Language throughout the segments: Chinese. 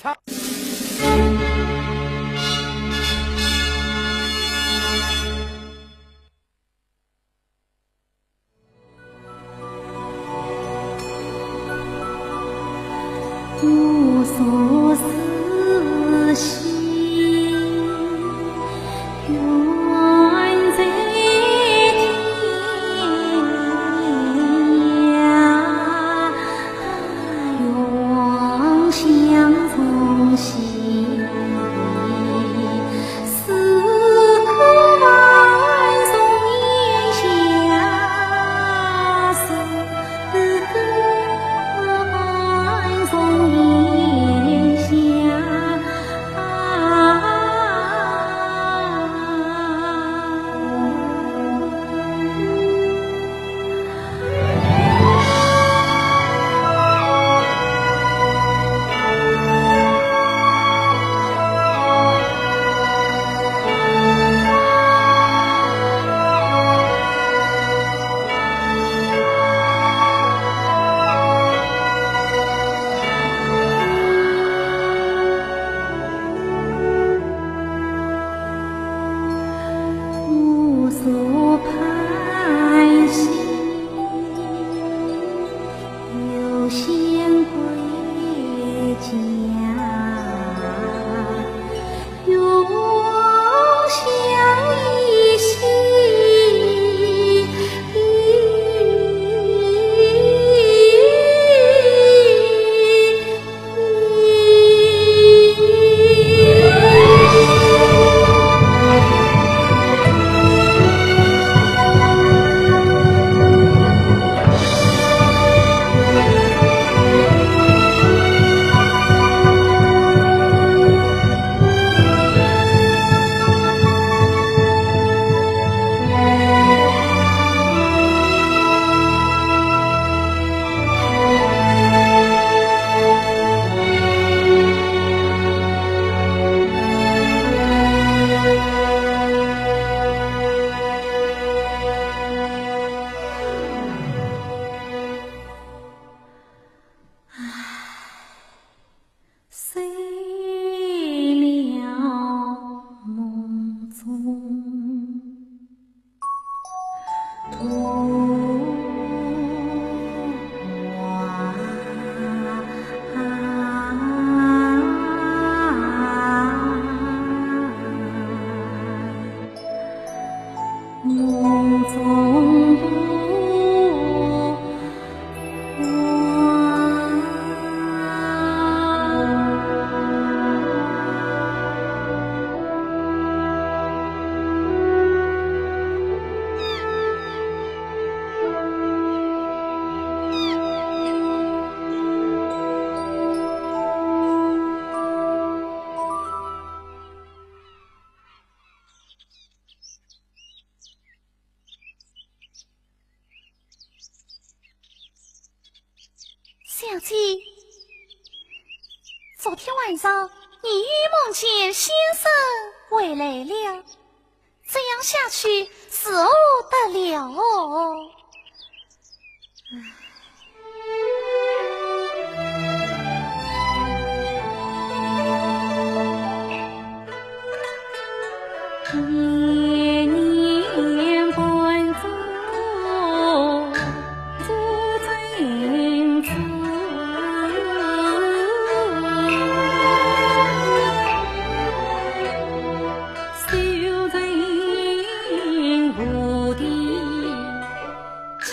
唱。无所思绪，远在天涯，远乡从西，此刻万松烟下，此刻万松烟下。无所盼兮，有仙归家，永相依稀。碎了梦中图画，梦中不小姐，昨天晚上你与梦见先生回来了，这样下去是何得了哦？年年关注朱珍珠，绣在菩提金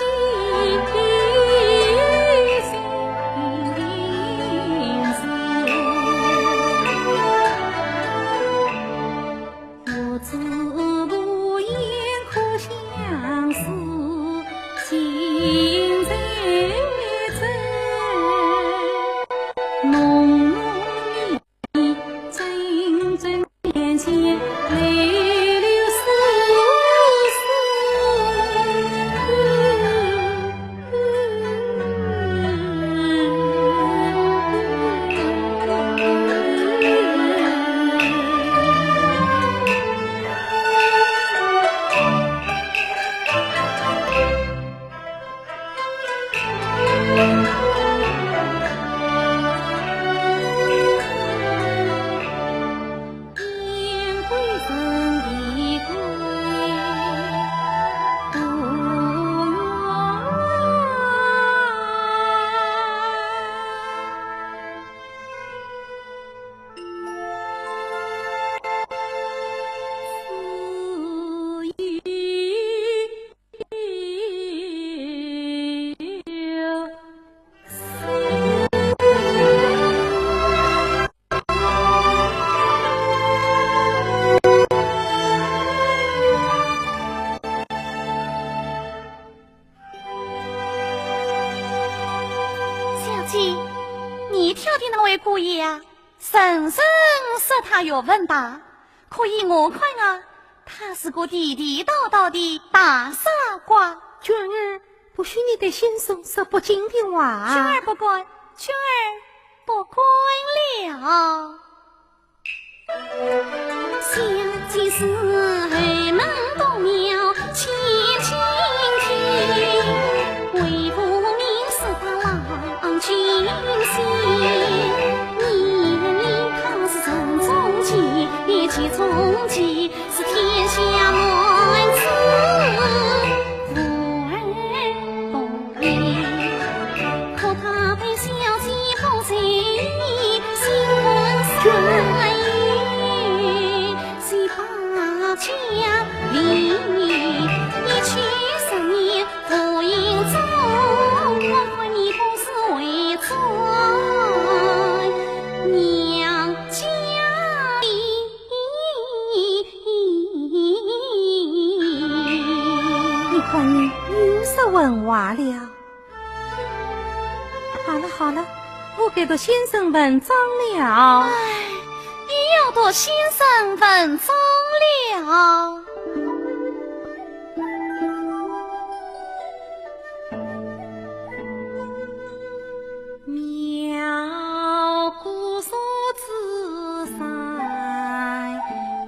人人说他有文大，可以我看啊，他是个地地道道的大傻瓜。娟儿，不许你对先生说不敬的话。娟儿不管，娟儿不管了。想既是后门东庙千金听，为父名是他郎君心。年年他是城中计，一骑中计是天下满子。父儿不理，可他对小姐不随意，心魂散意，谁把家里一去10年不应中，我看你不是为在娘家里。你看你又说文话了。好了好了，我给到先生文章了。又要到先生文章了。苗姑所自塞，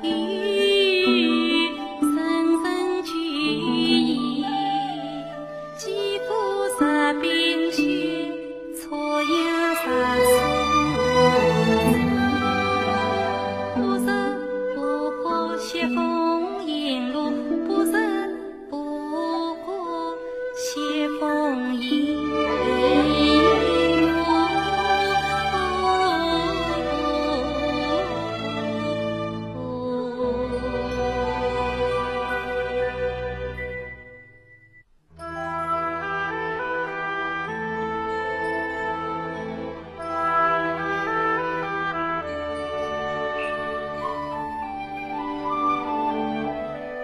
与深深聚义，肌肤色冰雪，错呀杀不是不过斜风引路，不是不过斜风引路。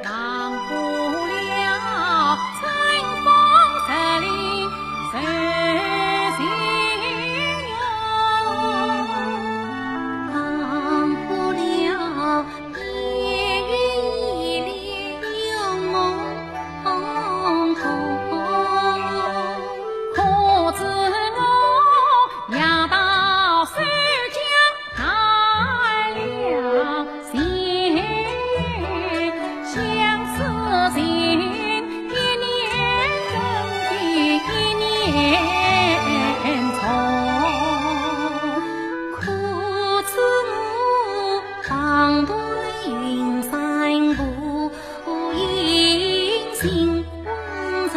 浪不了春风十里谁心愿，忘不了夜雨里有梦空，可知我要到苏江开了心愿，相思情一年更比一年长，可知我旁断云山步，云行红尘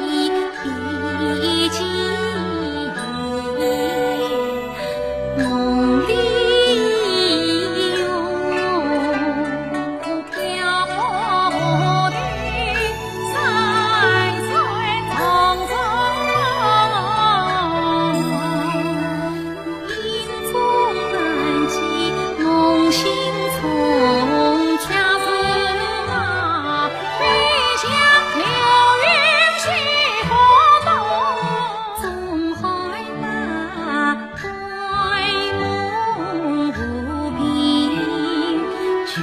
一记梦里有漂泊的山水匆匆，影中难记梦心从，恰似那飞向流云西河东，总害那呆梦不平，去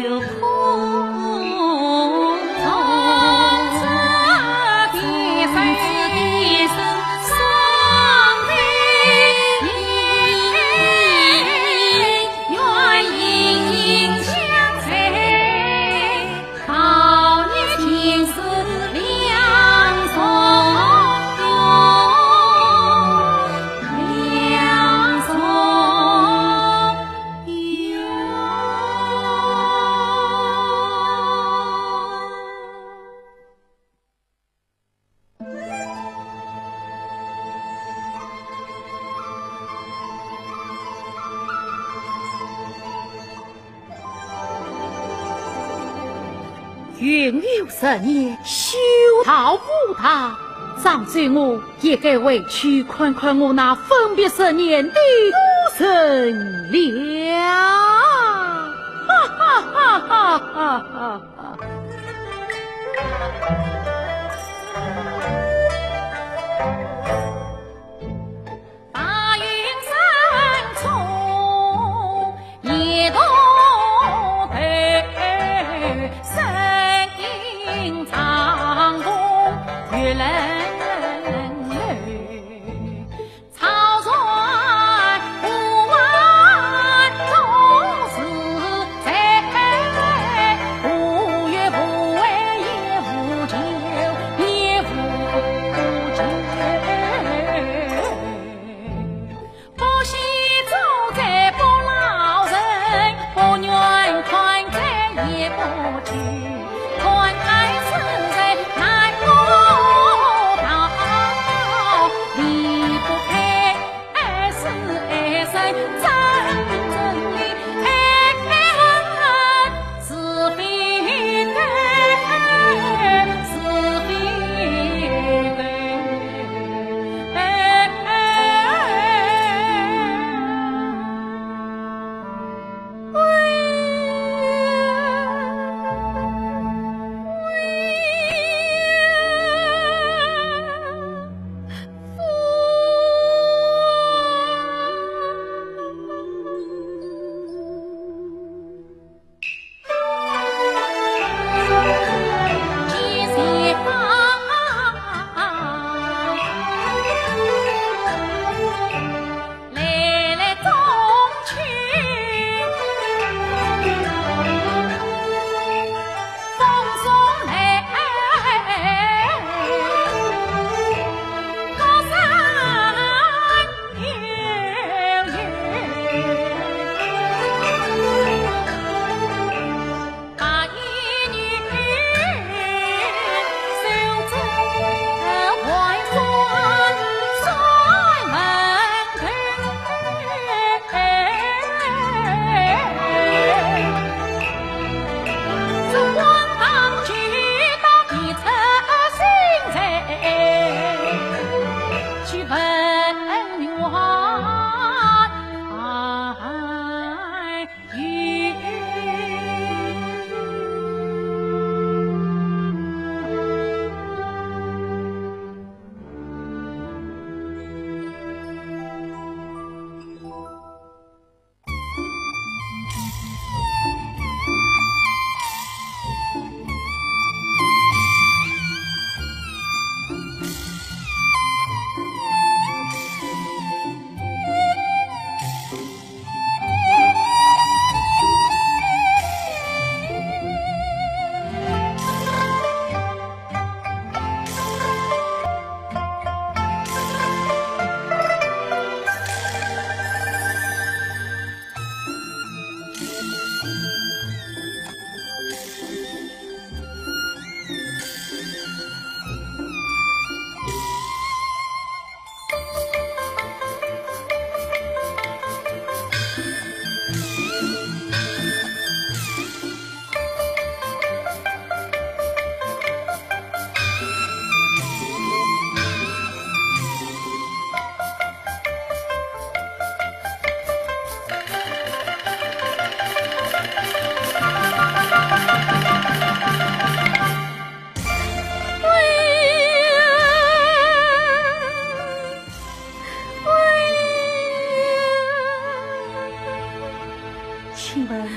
又空。从此的生伤悲愿隐隐相随，好年情是两重两云游10年，修道无他，上岁我也该回去看看我那分别10年的孤身了。哈哈哈哈哈哈！白云山。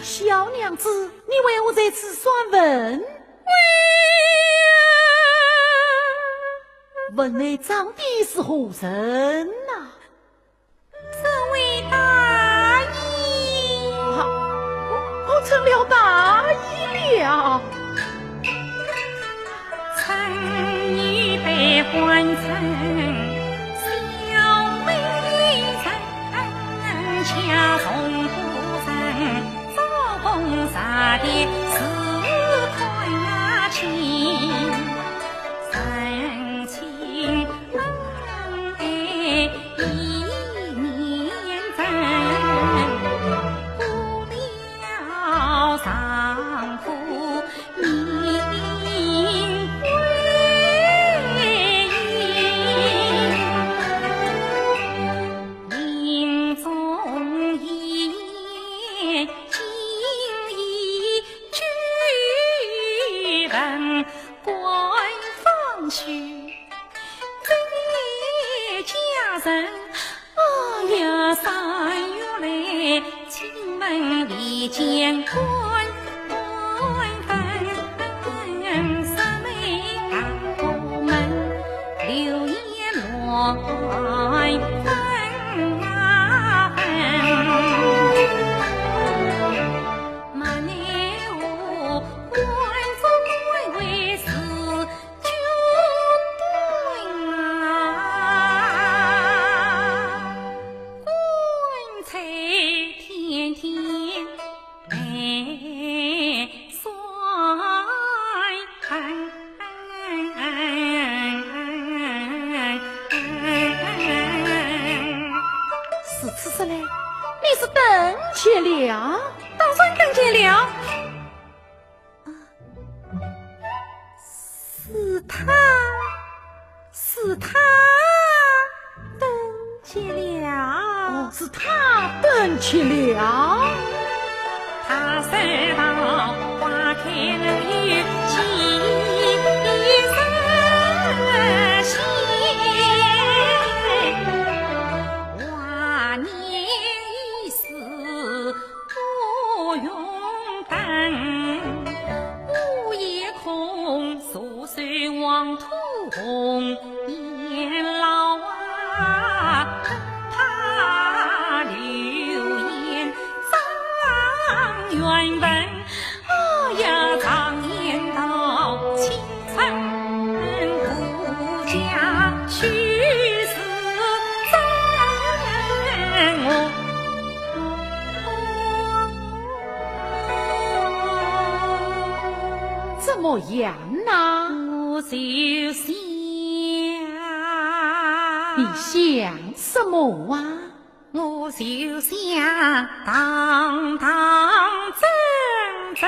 小娘子，你为我在此算问？问你长的是何人呐？这位大姨，我成了大姨了。臣女被换成小美人，恰从不成遭逢杀的是快情，深情恩爱一年真，不料丈夫命归阴，临终遗言今已据闻，官方许这家人呀3月来进门里见官分，三妹大后门流言乱分啊分，马内我官中官为是就对啊，官才天天来算。是此时来，你是邓妾了？当然邓妾了。是他邓妾了。哦，是他邓妾了。他收到花开有几声线，华年已死不用等，午夜空诉水黄土红颜老啊，他流言张元文，呀张言道青春不嫁去死真我。怎么样啊？我就想，你想什么啊？我就想堂堂正正，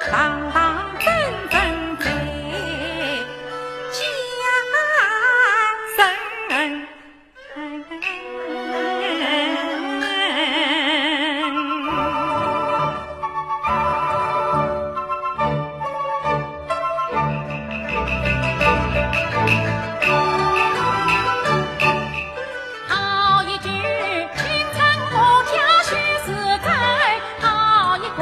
堂堂正正在家生。好一句青春我家须是在，好一个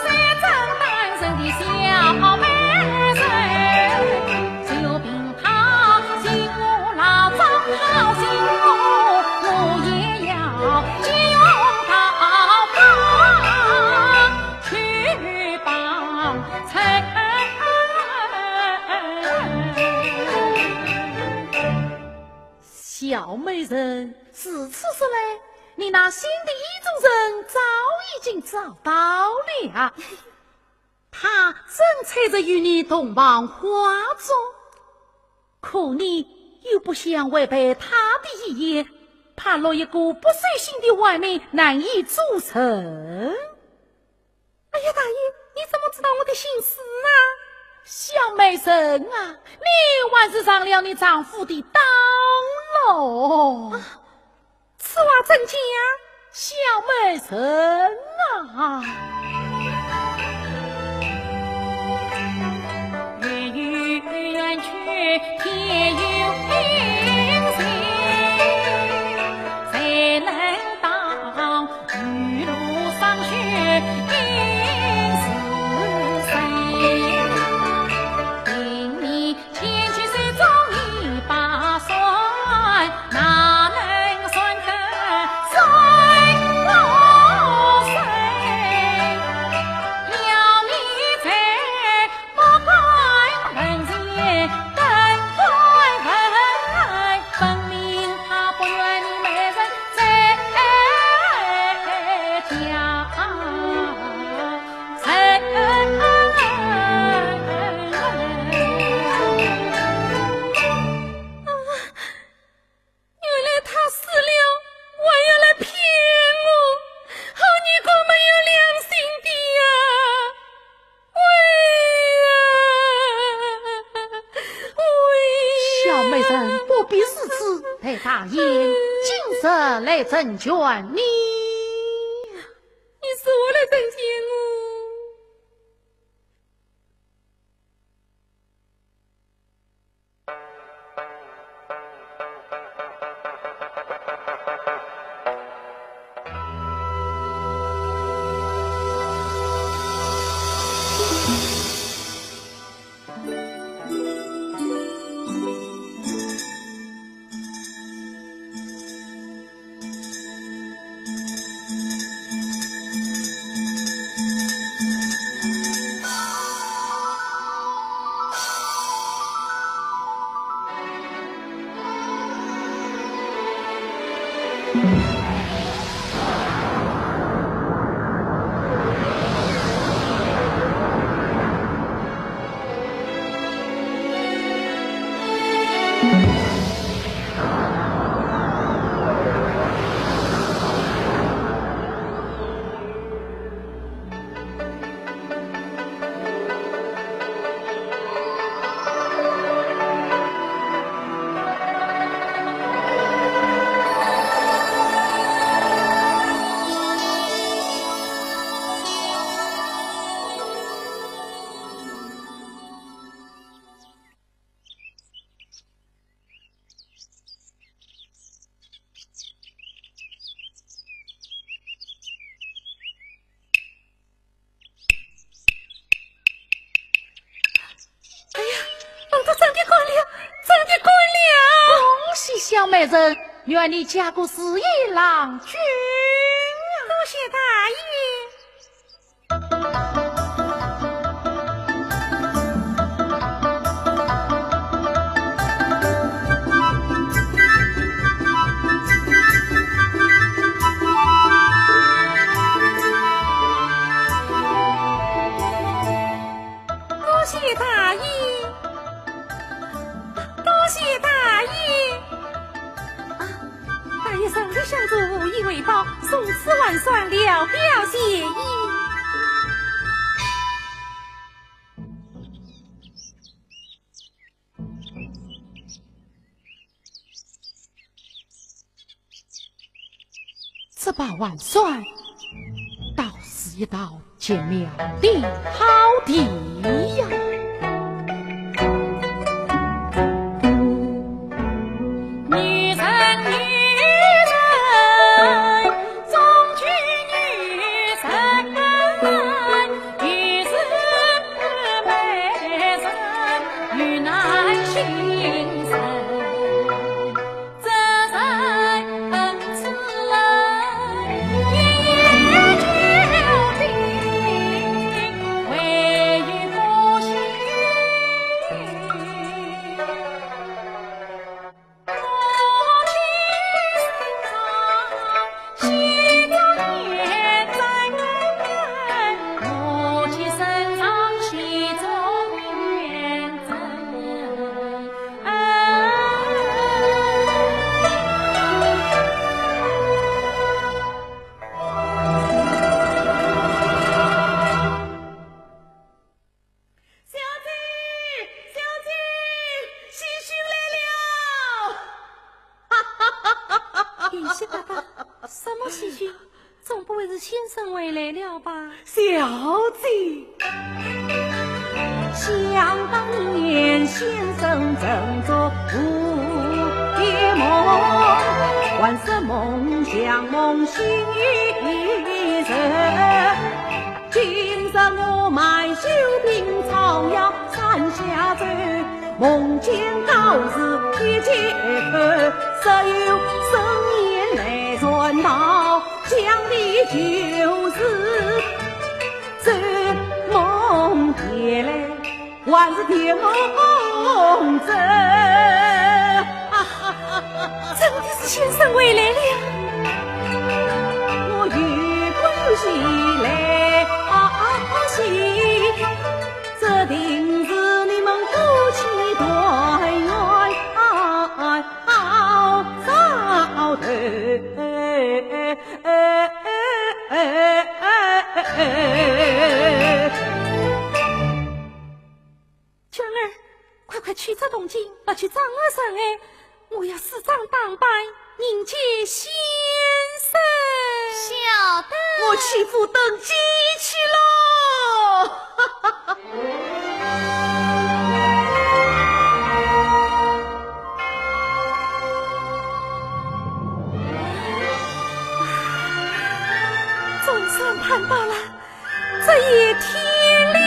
三张单身的小美人，就凭他心我老张好心我也要就他帮去帮衬。小美人是此事嘞，你那心的意中人早已经找到了，他正催着与你同房花烛，可你又不想违背他的遗言，怕落一个不随心的外面难以组成。哎呀，大爷，你怎么知道我的心思啊？小美人啊，你还是上了你丈夫的当喽。此话怎讲？小美人啊，月与圆缺天有灵性，谁能当玉露霜雪应是谁？令你千去水中一把算，哪能算得算我谁？要你在不该人间等待人，分明他不愿你美人在家原来他死了，还要来骗我，好你个没有良心的呀！喂呀，小美人不必如此，陪大爷今日来成全你。你是我来拯救我。小美人，愿你嫁过四爷郎君。多谢大爷。多谢大爷，多谢大爷！啊，大爷上的相助以为报，送此万算，聊表谢意。这把万算，倒是一道见妙的好题呀！女人，女人，终居女神，于是美人与难心神。这人此人一夜究竟，为与不幸。什么喜讯？总不会是先生回来了吧？小姐，想当年先生正做蝴蝶梦，幻色梦想梦醒一人。今日我埋秀萍草药山下走，梦见高士一结合，只有生言来传道，讲的就是这梦蝶来，还是蝶梦真。真的是先生回来了。我越欢喜来喜，这定是你们夫妻团圆早头。娟儿，快去这动静，要去张二上哎！我要四张当拜迎接先生。晓得。我去赴登基去喽！总算盼到了，这也天亮。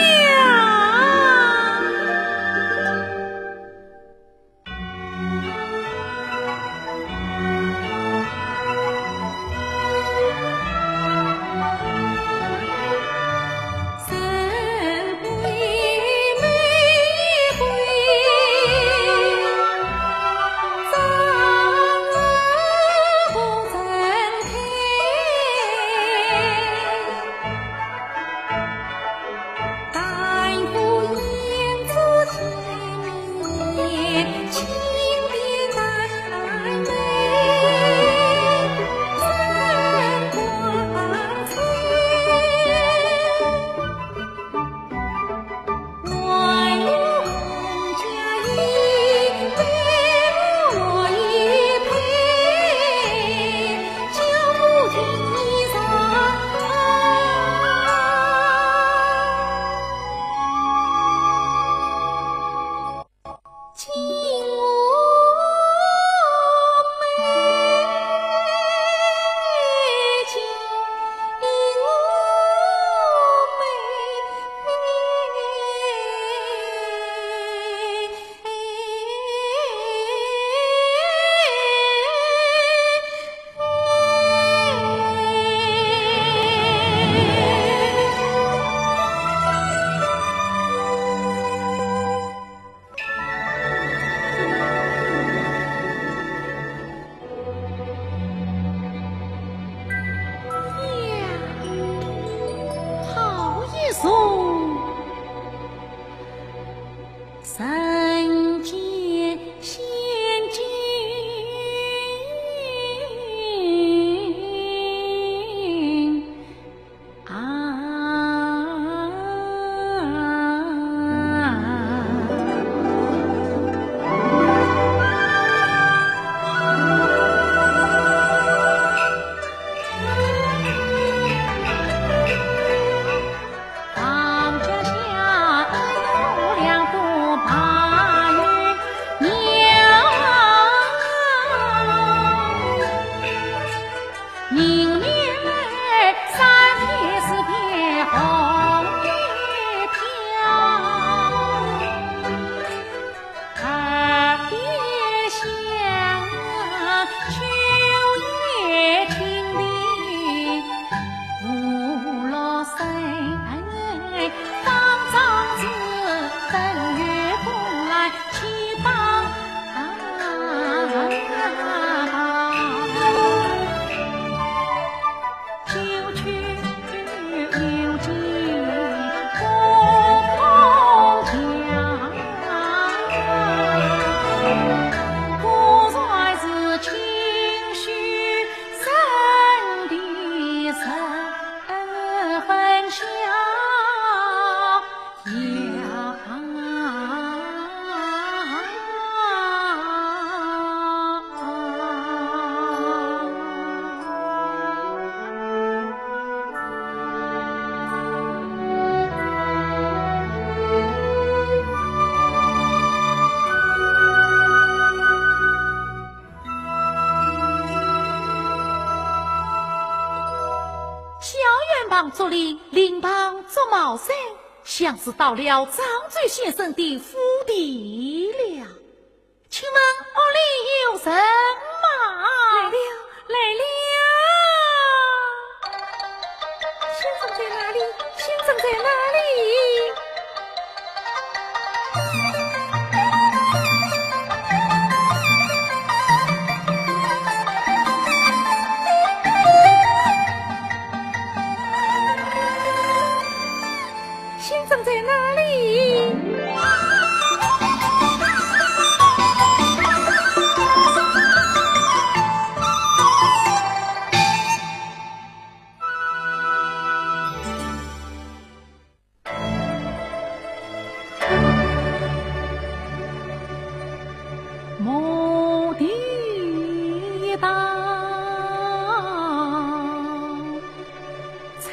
房竹里林旁捉茅山，像是到了张嘴先生的府邸了。请问屋里有人吗？来了，来了！先生在哪里？先生在哪里？先生在哪里？莫地道，彩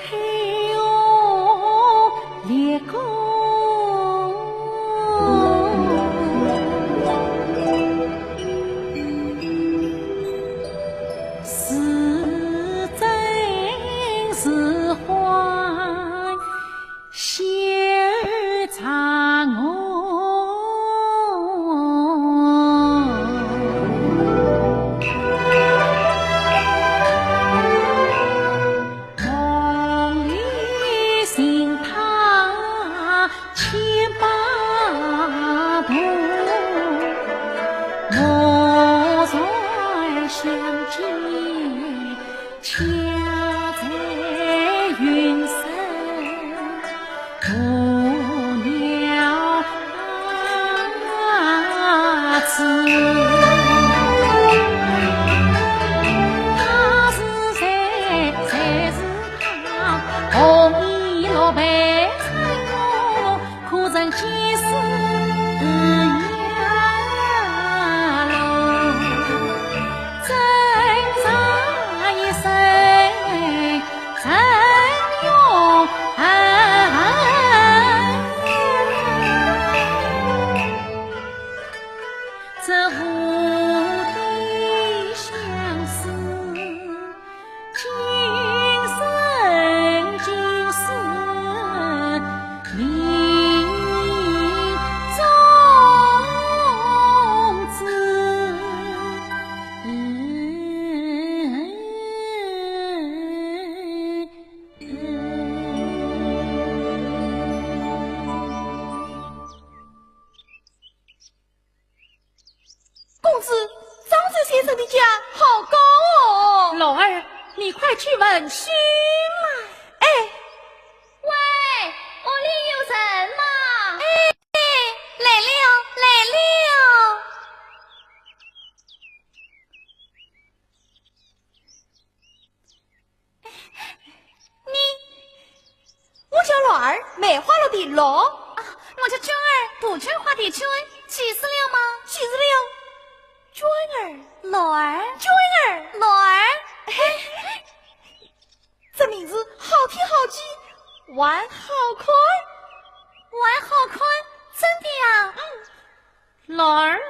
虹烈公，是真是幻，喜儿长我。梦里寻他千百度，我再相见，恰在云深无了此。他是谁？谁是他？红衣落白彩罗，可曾几世呀喽？真杀一生真勇这无的相思，今生今世命中知。公子，张嘴先生的家好高哦！老儿，你快去问询来。哎，喂，屋里有人吗？来了，来了！我叫老儿，梅花路的老。我叫君儿，杜鹃花的君，记死了吗？记住了，娟儿，老儿，娟儿，老儿，这名字好听好记，玩好快。玩好宽，真的呀？老儿，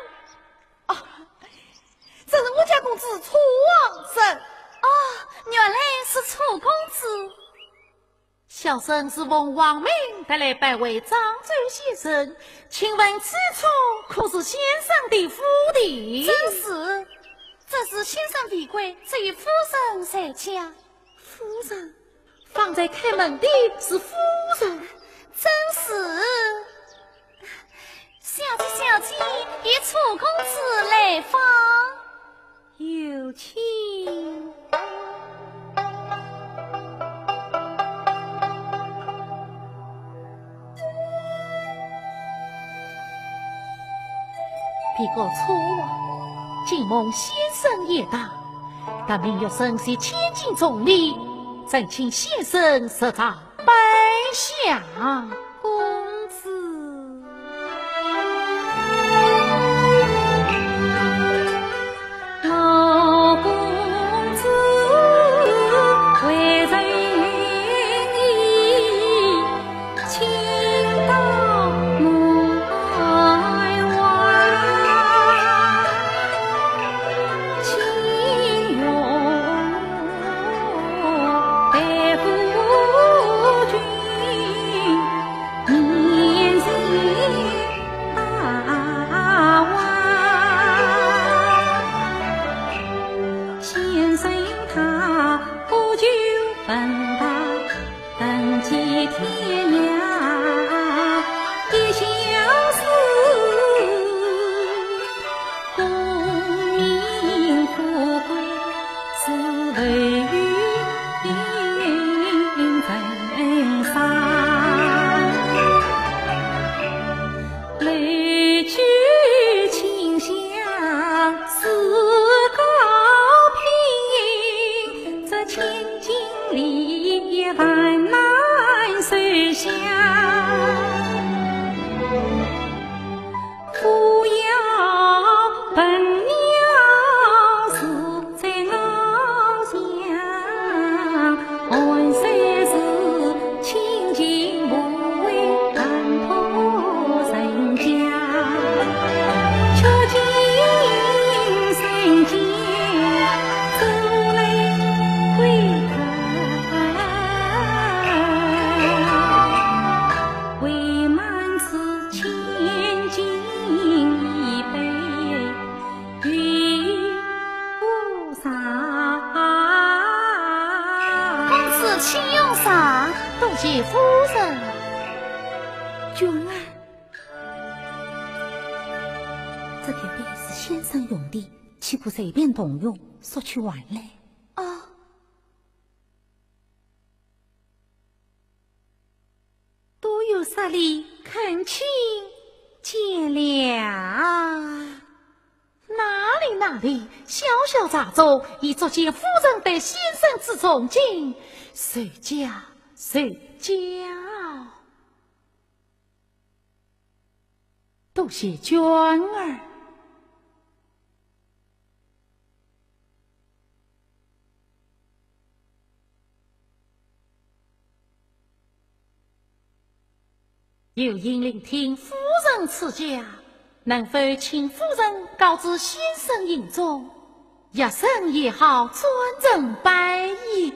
这是我家公子楚王生。哦，原来是楚公子。小生是奉王命带来拜会张嘴先生，请问此处可是先生的府邸？真是，这是先生的贵，只有夫人在家。夫人，放在开门的是夫人。真是，小姐小姐，与楚公子来访。有请。别个错啊，今蒙先生也大，但命要身系千金重礼，暂请先生设在摆下。公子，老公子为人愿意，请到门外，请用大夫。分到等几天涯的相思，功名富贵是为人山，泪聚清香似高平，这千金里万难随香。不要本鸟是在翱翔，万岁是清净无为感托人家，却今生间走来回头，未满此千金一杯云无上。公子请用茶，多谢夫人。娟儿，这铁杯是先生用的，岂可随便动用，索取玩来。哦，多有啥礼，恳请见谅。哪里，小小茶粥已足见夫人对先生之崇敬，谁家。多谢娟儿。有因聆听夫人赐教，能否请夫人告知先生营中，一声也好，尊人拜矣。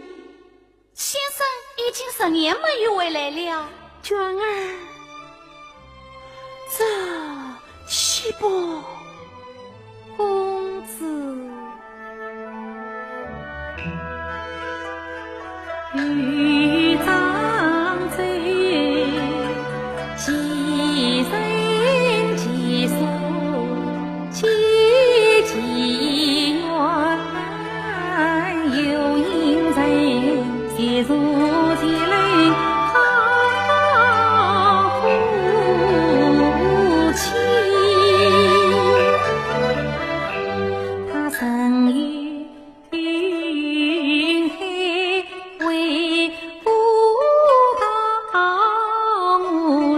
先生已经10年没有回来了。娟儿，这岂不公子欲张嘴，几人几诉，几怨，有因人皆如其泪好夫妻，他生于云海为不到我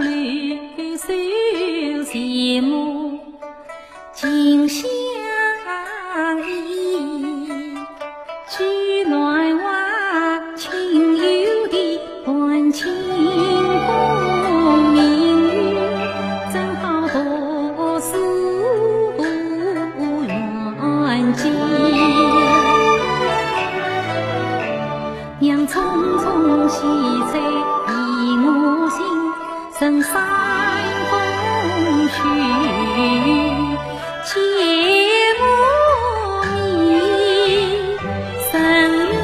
绿袖羡慕今相依，取暖娃亲友的关情共命运，正好多事缘尽，娘匆匆洗髓已我心，深山风雪借我命，神永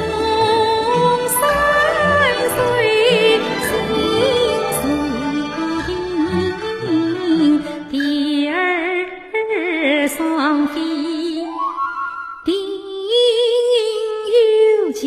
3岁心注定，第二双飞定有期。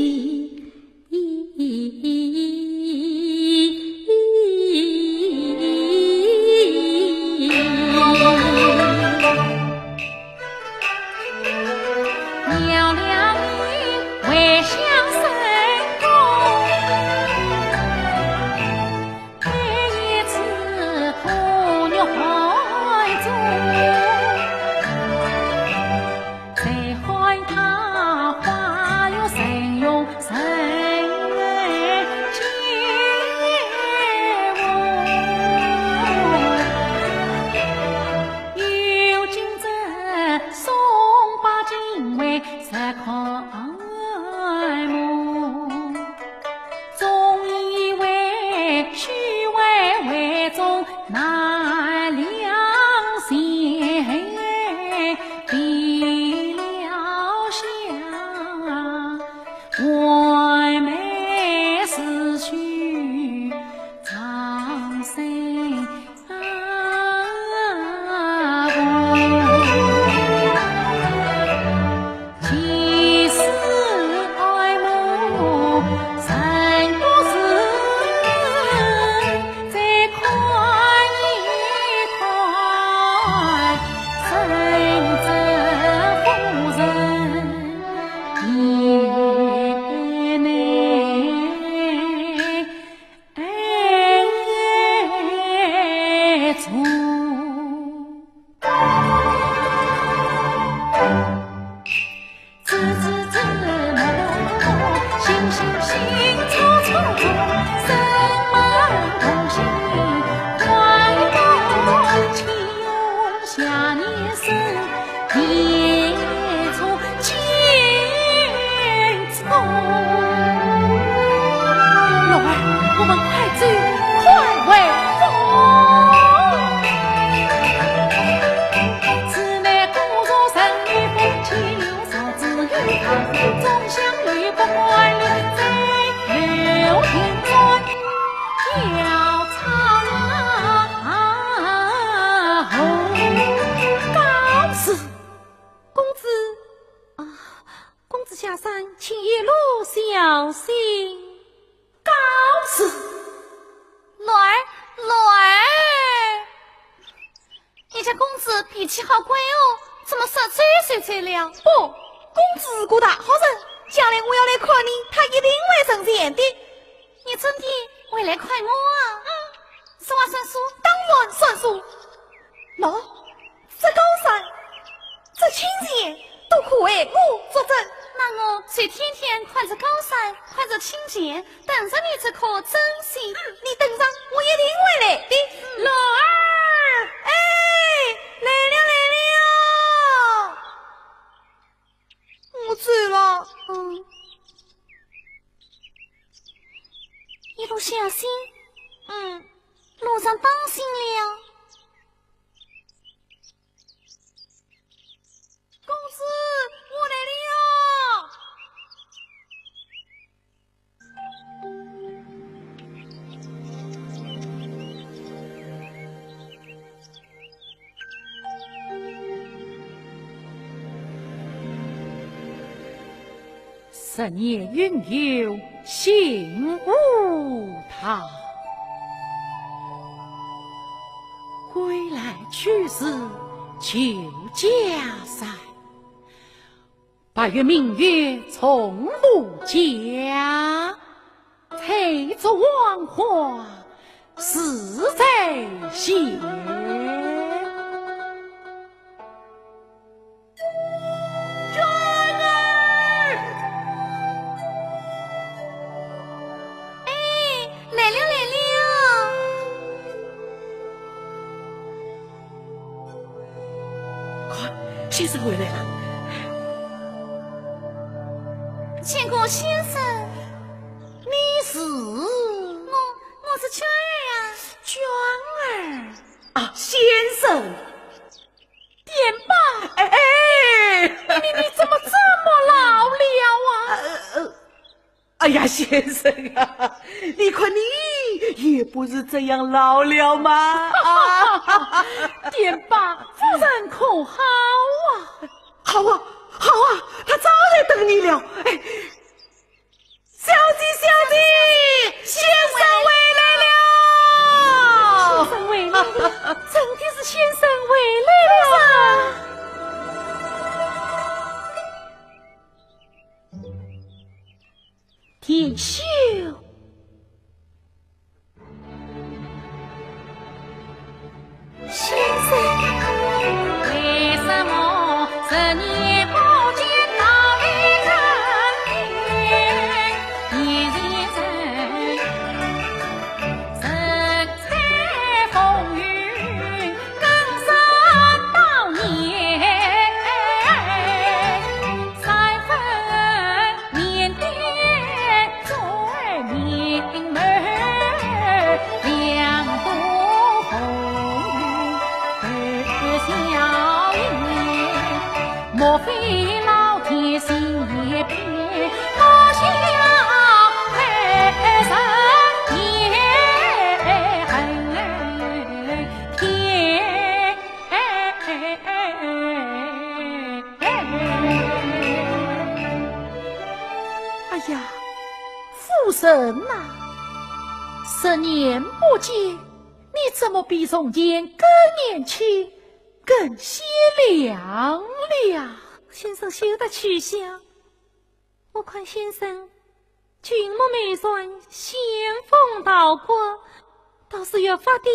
小心。告辞。乐儿，你家公子脾气好怪哦，怎么说醉了？不，公子个大好人，将来我要来看你，他一定会成全的。你真的会来快我啊？实话算数？当然算数。喏，这高山，这清闲，都可为我作证。那我就天天看着高山，看着清闲，等着你这颗真心。你等上，我一定会来的。乐儿，哎，来了。我走了。一路小心。路上当心了。公子，我来了。十年云游，心无他。归来去时求家山，八月明月从不家。配作王花实在闲。先生回来了。见过先生。你是？我是娟儿呀。娟儿啊，先生。点吧。你怎么这么老了啊？哎呀，先生啊，你看你也不是这样老了吗？点吧，夫人可好啊？好啊，他早在等你了。哎，小姐，先生回来了。先生回来了，真的是先生回来了。田秀，先生，为什么十年不见到一人面？年前人才风云，更上当年。三分面的最明媚，两朵红云笑颜，莫非老天心也变？我想配神也很甜。哎呀，夫人呐，10年不见，你怎么比从前更年轻，更鲜亮了？先生休得取笑，我看先生俊目美颧，仙风道骨，倒是越发的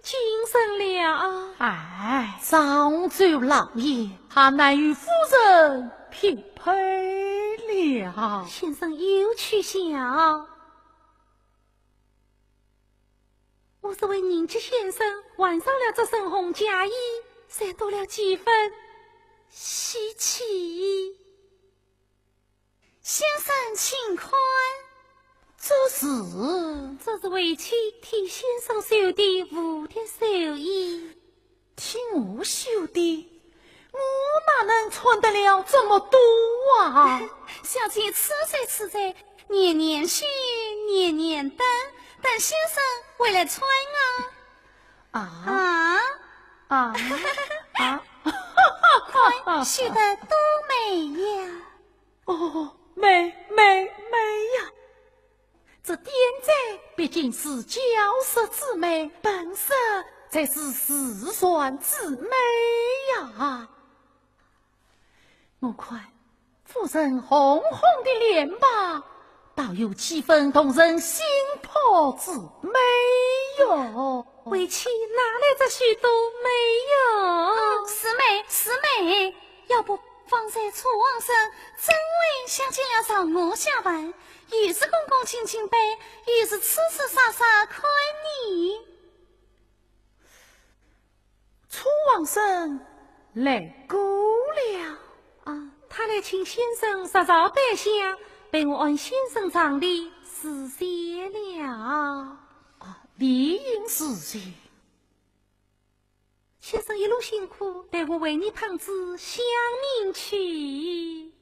精神了。哎，上州老爷他难与夫人匹配了。先生又取笑，我是为您家先生换上了这身红嫁衣，才多了几分稀奇。先生请宽。这是为妻替先生绣的蝴蝶寿衣。替我绣的，我哪能穿得了这么多啊？小姐此在，年年绣，年年等，等先生回来穿啊！快绣得多美呀！哦，没呀！这典宅毕竟是娇奢之美，本色才是世传之美呀！我看夫人红红的脸吧，倒有几分动人心魄之美哟。为妻哪来这许多美哟？师妹，要不方才楚王生真为想见要找我下班，于是恭恭敬敬背，于是痴痴傻傻看你。楚王生来过了啊，他来请先生杀造白香，被我按先生葬礼实现了。理应是这。先生一路辛苦，待我为你胖子享命去。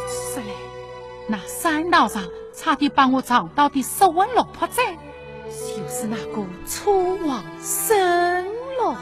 是嘞，那山道上差点把我撞到的10文落魄仔，就是那个楚王生了。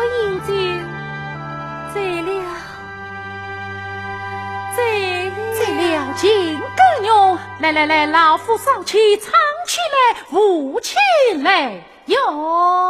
喝饮酒，醉了，金根哟！来，老夫上去唱起来，舞起来哟！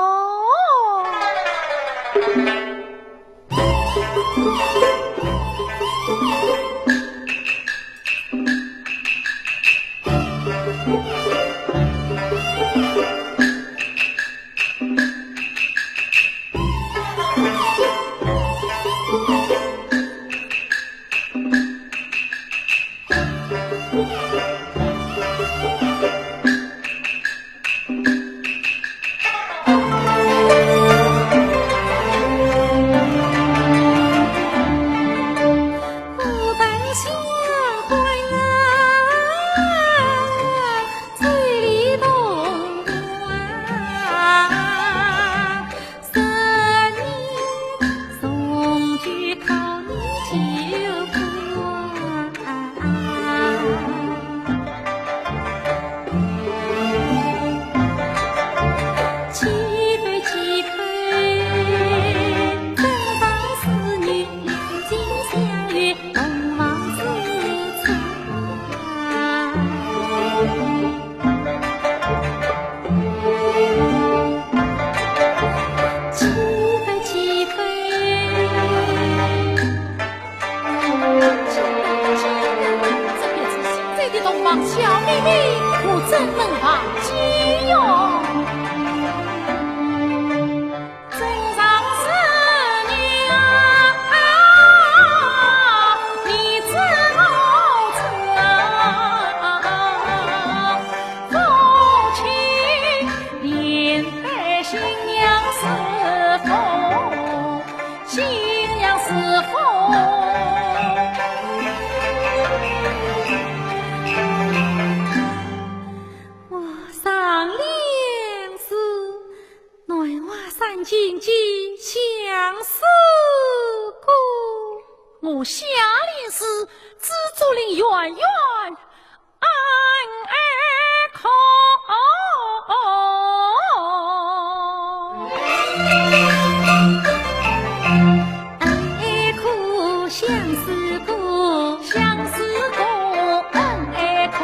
紧紧相思故，我下令时，知足令远远安可。哀苦相思故，相思故，哀苦。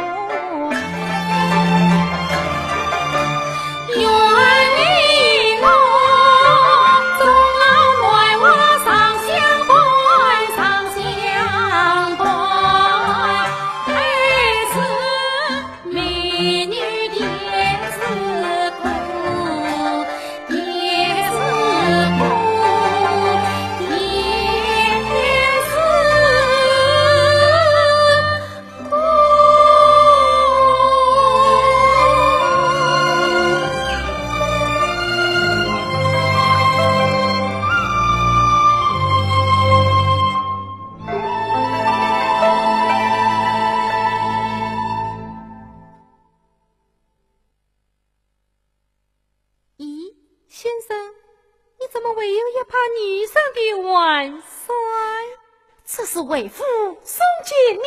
这是为父送给你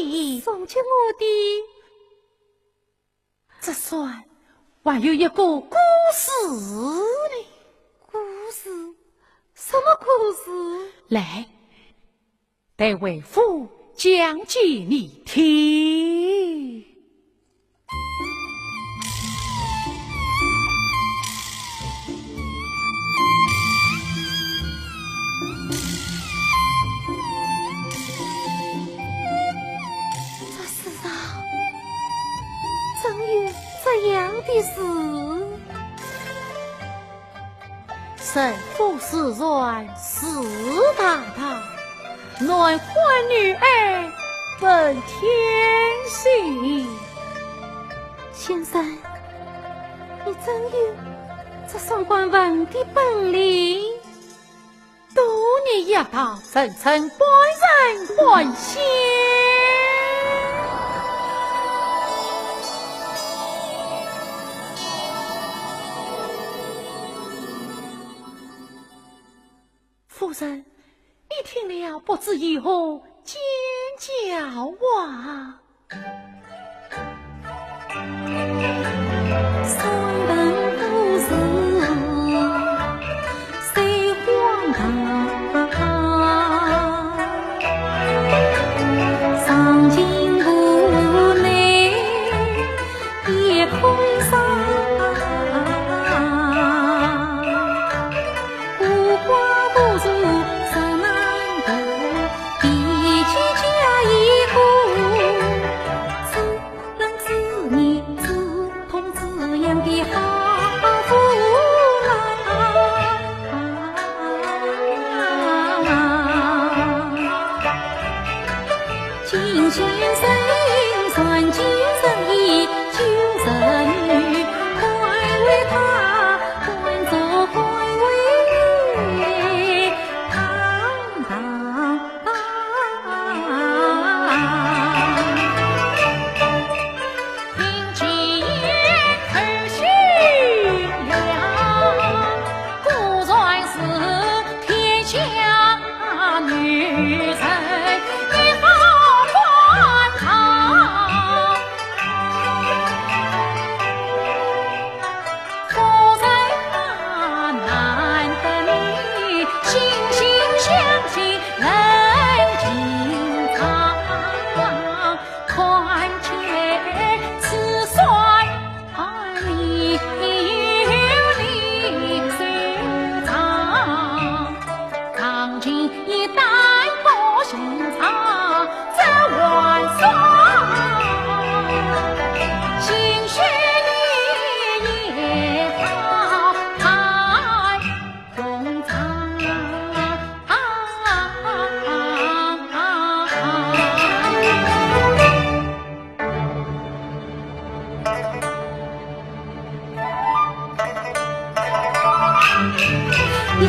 的，送给我的。这算还有一个故事呢。故事？什么故事？来，待为父讲给你听。这样的事，神父是软是大大，男欢女爱本天性。先生，你真有这双观文的本领，多年一道，真称半人半仙。夫人，你听了不知以后见教啊。三本故事，谁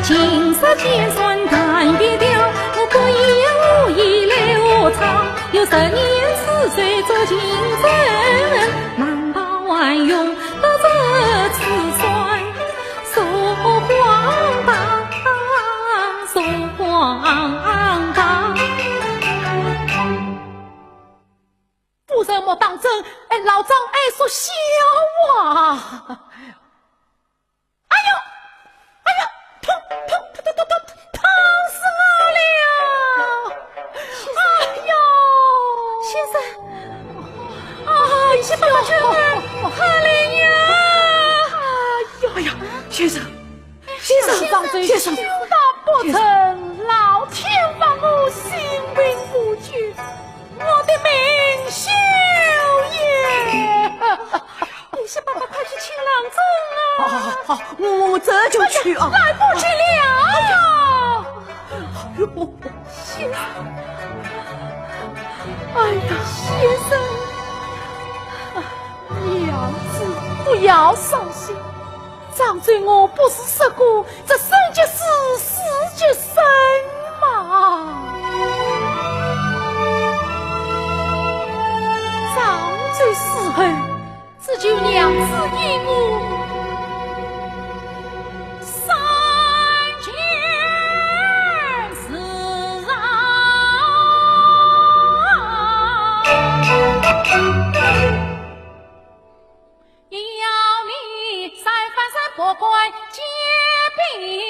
金色剑算难别掉，我不有意流长，有10年4岁做竞争，难把万用到这次算，说荒唐，说荒唐。不什么当真？哎，老张爱说笑啊！疼死我了！哎呦，先生，啊，你先帮我去啊！可怜呀！哎呀，先生，先生，救他不成，老天放我性命不绝，我的命休也！你先爸爸快去请郎中好，我这就去啊！来不及了！先生，哎呀，先生，娘子不要伤心，张嘴我不是说过这生即死，死即生嘛？张嘴死后，只求娘子依我。也要你3番3不怪皆病。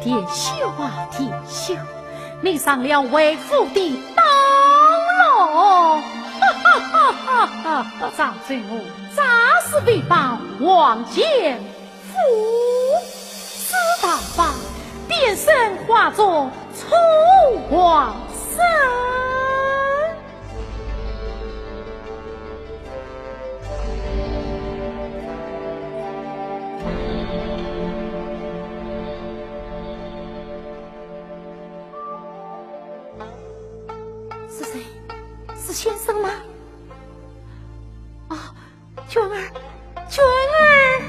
铁锈啊铁锈，你上了为父的当路，哈哈哈哈哈！张罪我诈死为报，望见父死大法，变身化作楚皇生。是谁？是先生吗？啊，娟儿，娟儿，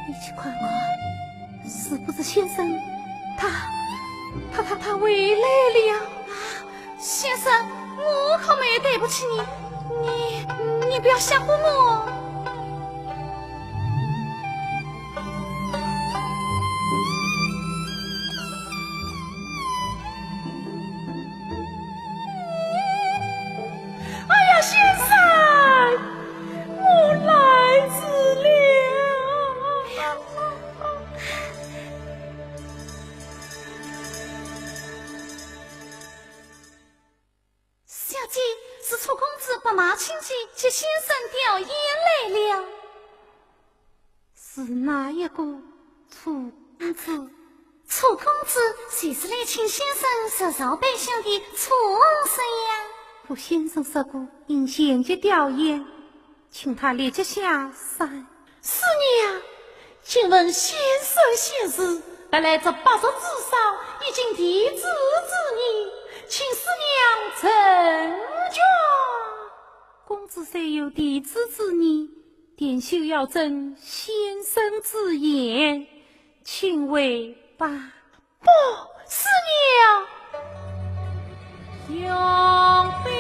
你去看看，是不是先生？他回来了。先生，我可没有对不起你，你不要吓唬我。先生，我来迟了。小姐，是楚公子不骂亲戚，且先生掉眼泪了。是哪一个楚公子？楚公子就是来请先生食饶百姓的楚王孙呀。我先生说过，因贤节吊唁，请他立即下山。师娘，请问先生先世带来这8十之上，已经弟子之你，请师娘成全。公子虽有弟子之念，典秀要遵先生之言，请为罢。不，师娘，永别。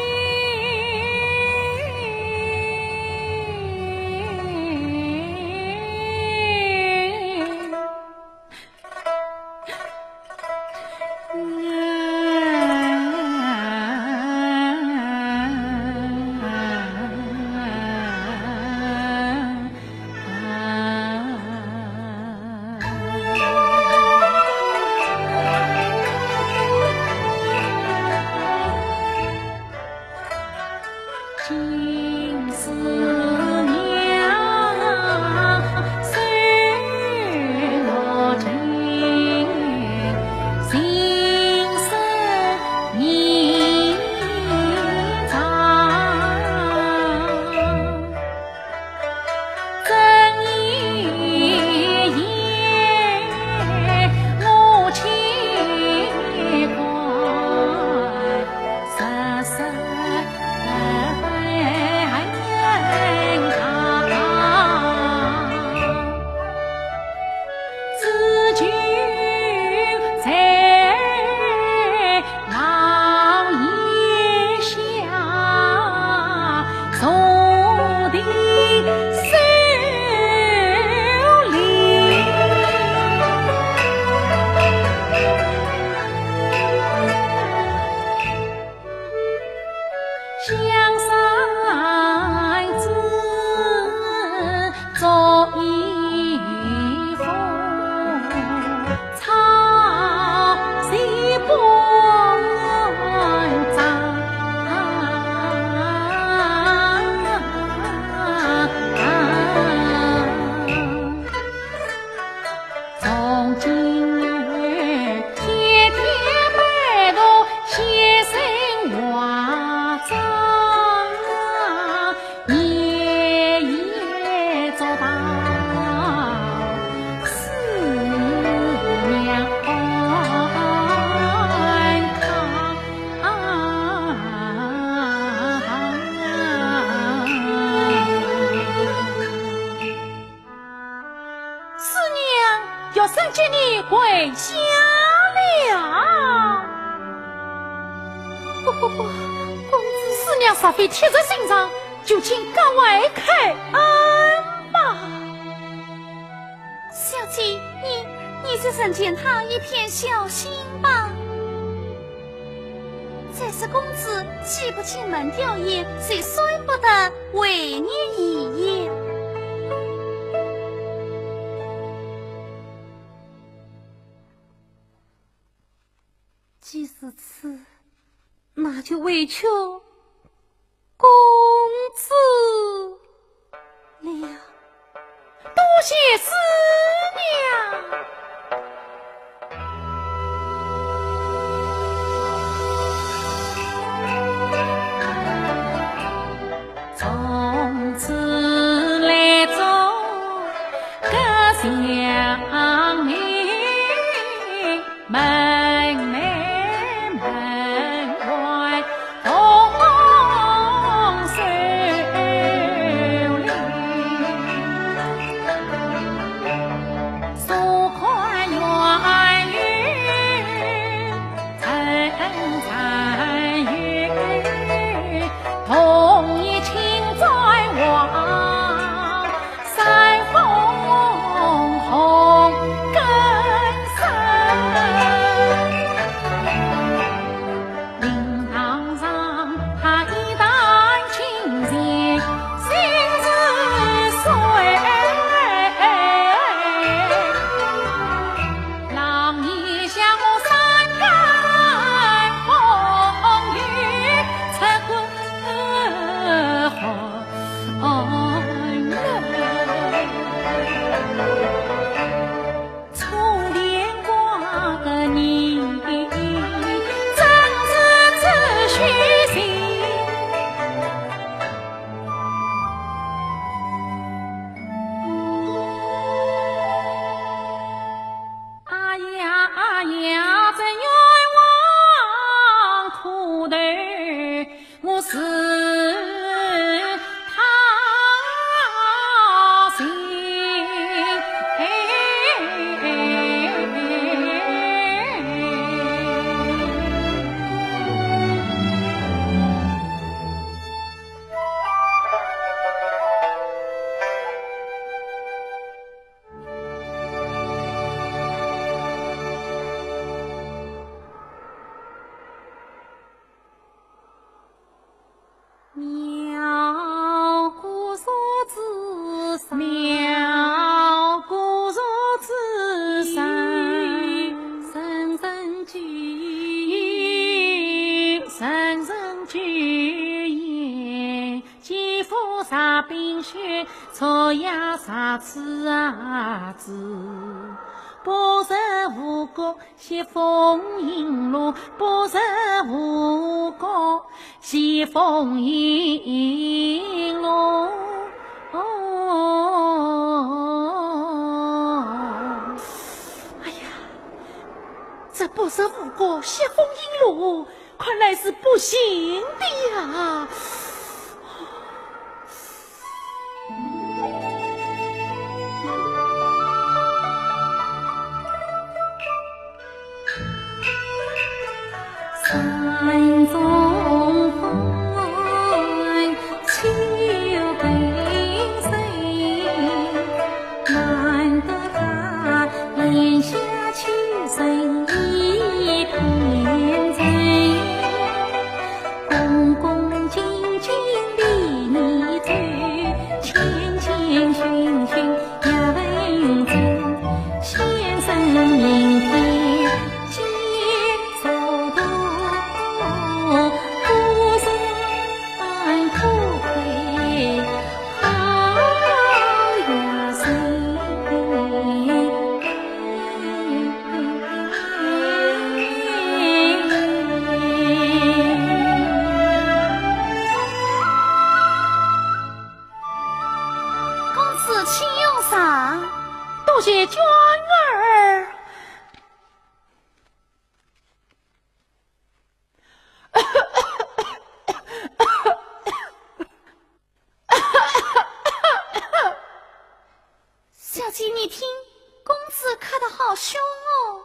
跪下了。公子师娘煞非贴在心上，就请各位开恩吧。小姐，你只剩见他一片小心吧。再是公子既不进门吊唁，谁虽不得为你一言。既是此，那就委求公子了。多谢师娘。从此来做个乡民，门内门外同水。妙姑所自山，妙姑所自山，声声俱声声俱言，肌肤洒冰雪，草芽洒枝子。不识无国，西风迎落；不识无国，西风迎落。哎呀，这不识无国，西风迎落，看来是不行的呀。山中风，秋悲谁？难得他檐下曲声一片醉，恭恭敬敬离你走，谦谦逊逊也问真，先生明天接受到。孤身苦愧好呀谁？公子请用膳。多谢娟儿。小姐，你听，公子咳得好凶哦。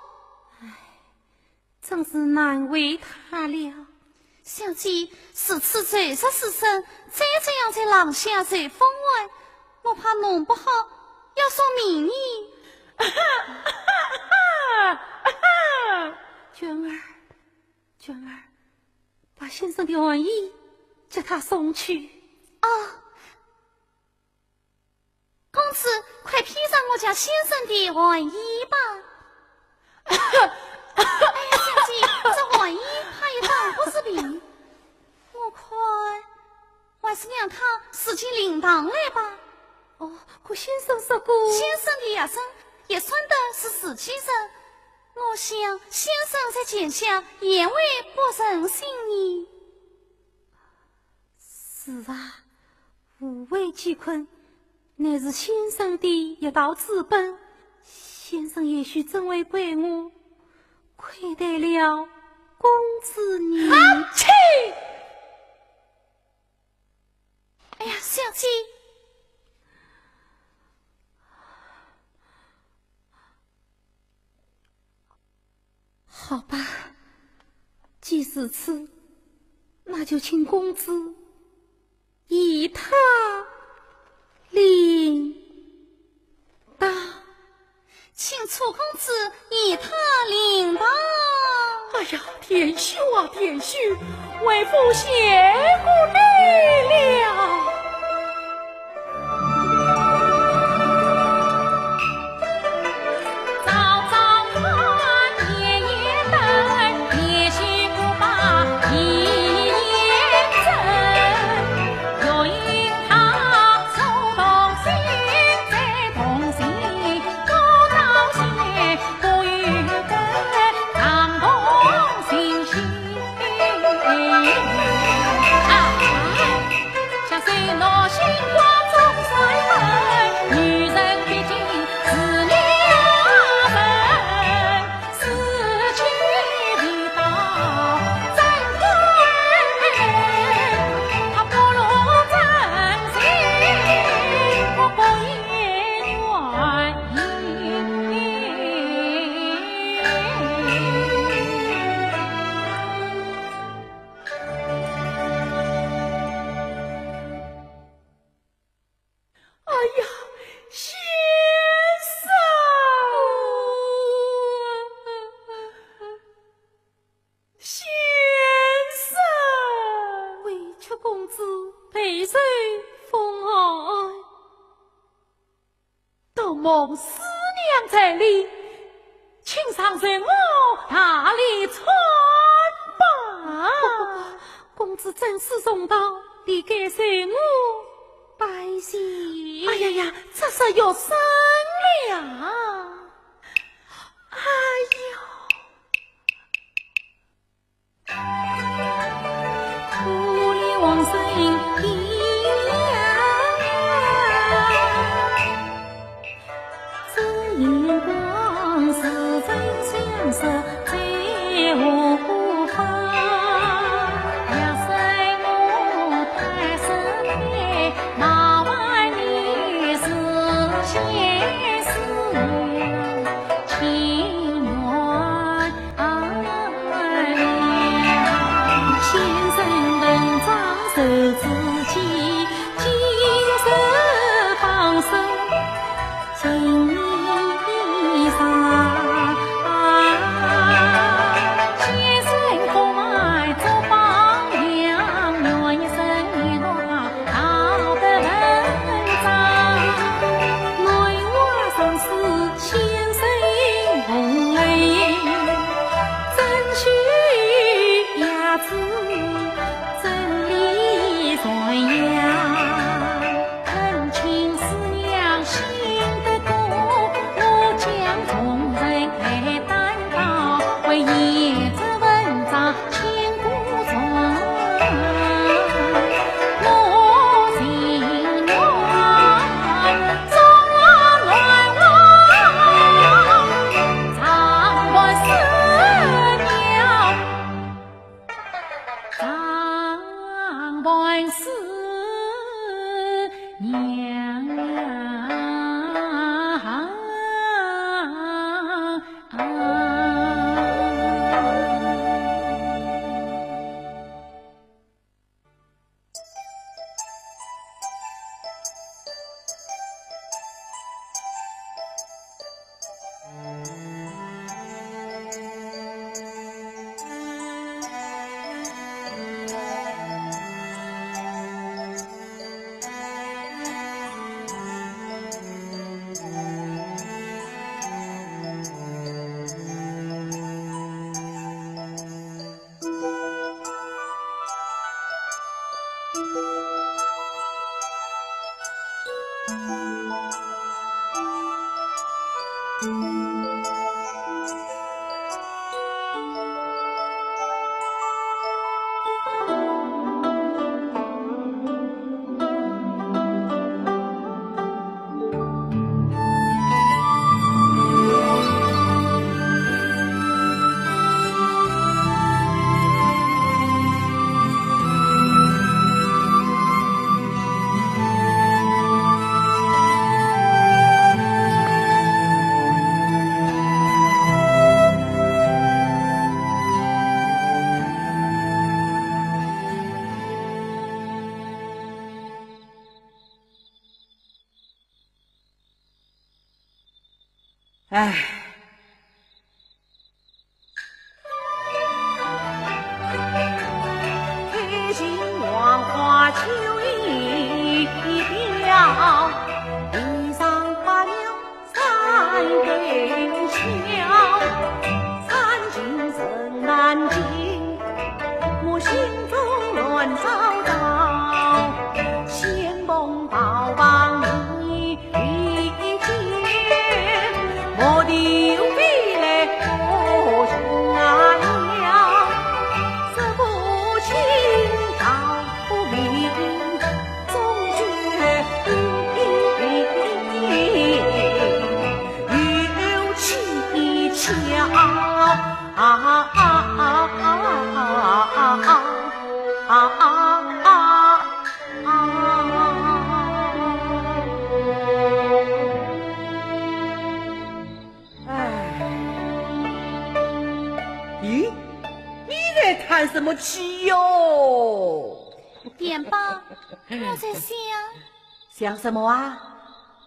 真是难为他了。小姐，是此罪杀死身，再这样在廊下随风外，我怕弄不好要说名义。娟儿，把先生的玩意叫他送去。啊，公子，快披上我家先生的玩衣吧。哎呀，小姐，这玩衣怕也当不是病，我看还是让他死进灵堂来吧。哦，可先生说过，先生的牙生也算得是死气生，我想先生在剑下也会不忍心你。是啊，无畏饥困乃是先生的一道资本，先生也许真为怪我亏待了公子你。去！哎呀，小姐，好吧，既是此，那就请公子以他领当。请楚公子以他领吧。哎呀，田兄啊，田兄，为父谢过你了。哎呀，谢蒙师娘在里，请上随我大礼穿吧。公子正式送到，你该随我拜谢。哎呀呀，这是要生了！哎呦，苦里往生一阳光手在相守在无方，也随我太身体，马外你是先思了情缘了，先生文章受自己，今日放手情意。哎，开心黄花秋意飘，地上八鸟三更敲，三更声难尽，我心中乱糟糟，仙梦宝榜一遇见，我的未来我想了，这不清道不明，终觉有蹊咦，你在叹什么气哟？点吧，我在想，想什么啊？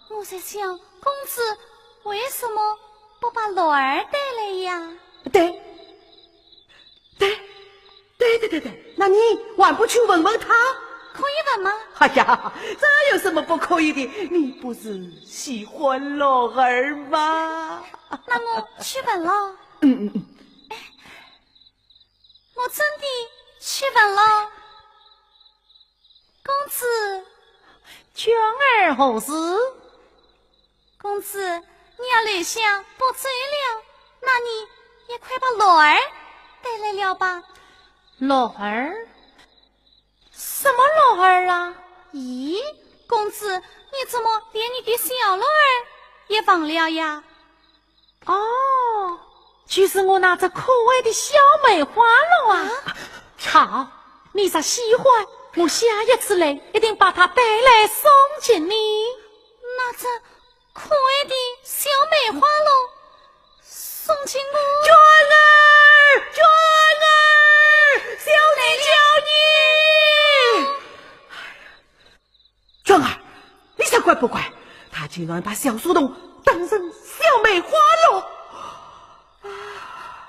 我在想，公子为什么不把罗儿带来呀？对，那你还不去问问他？可以问吗？哎呀，这有什么不可以的？你不是喜欢乐儿吗？那我去问了。我真的去问了。公子，娟儿何事？公子，你要来想不醉了，那你也快把乐儿带来了吧。乐儿？什么乐儿啊？咦，公子，你怎么连你的小乐儿也忘了呀？哦，就是我那只可爱的小梅花了啊！好，你咋喜欢？我下一次来一定把它带来送给你。那这可爱的小梅花喽，送进我。娟儿，娟儿，小弟叫你。娟儿，你想乖不乖？他竟然把小树洞当成小梅花了。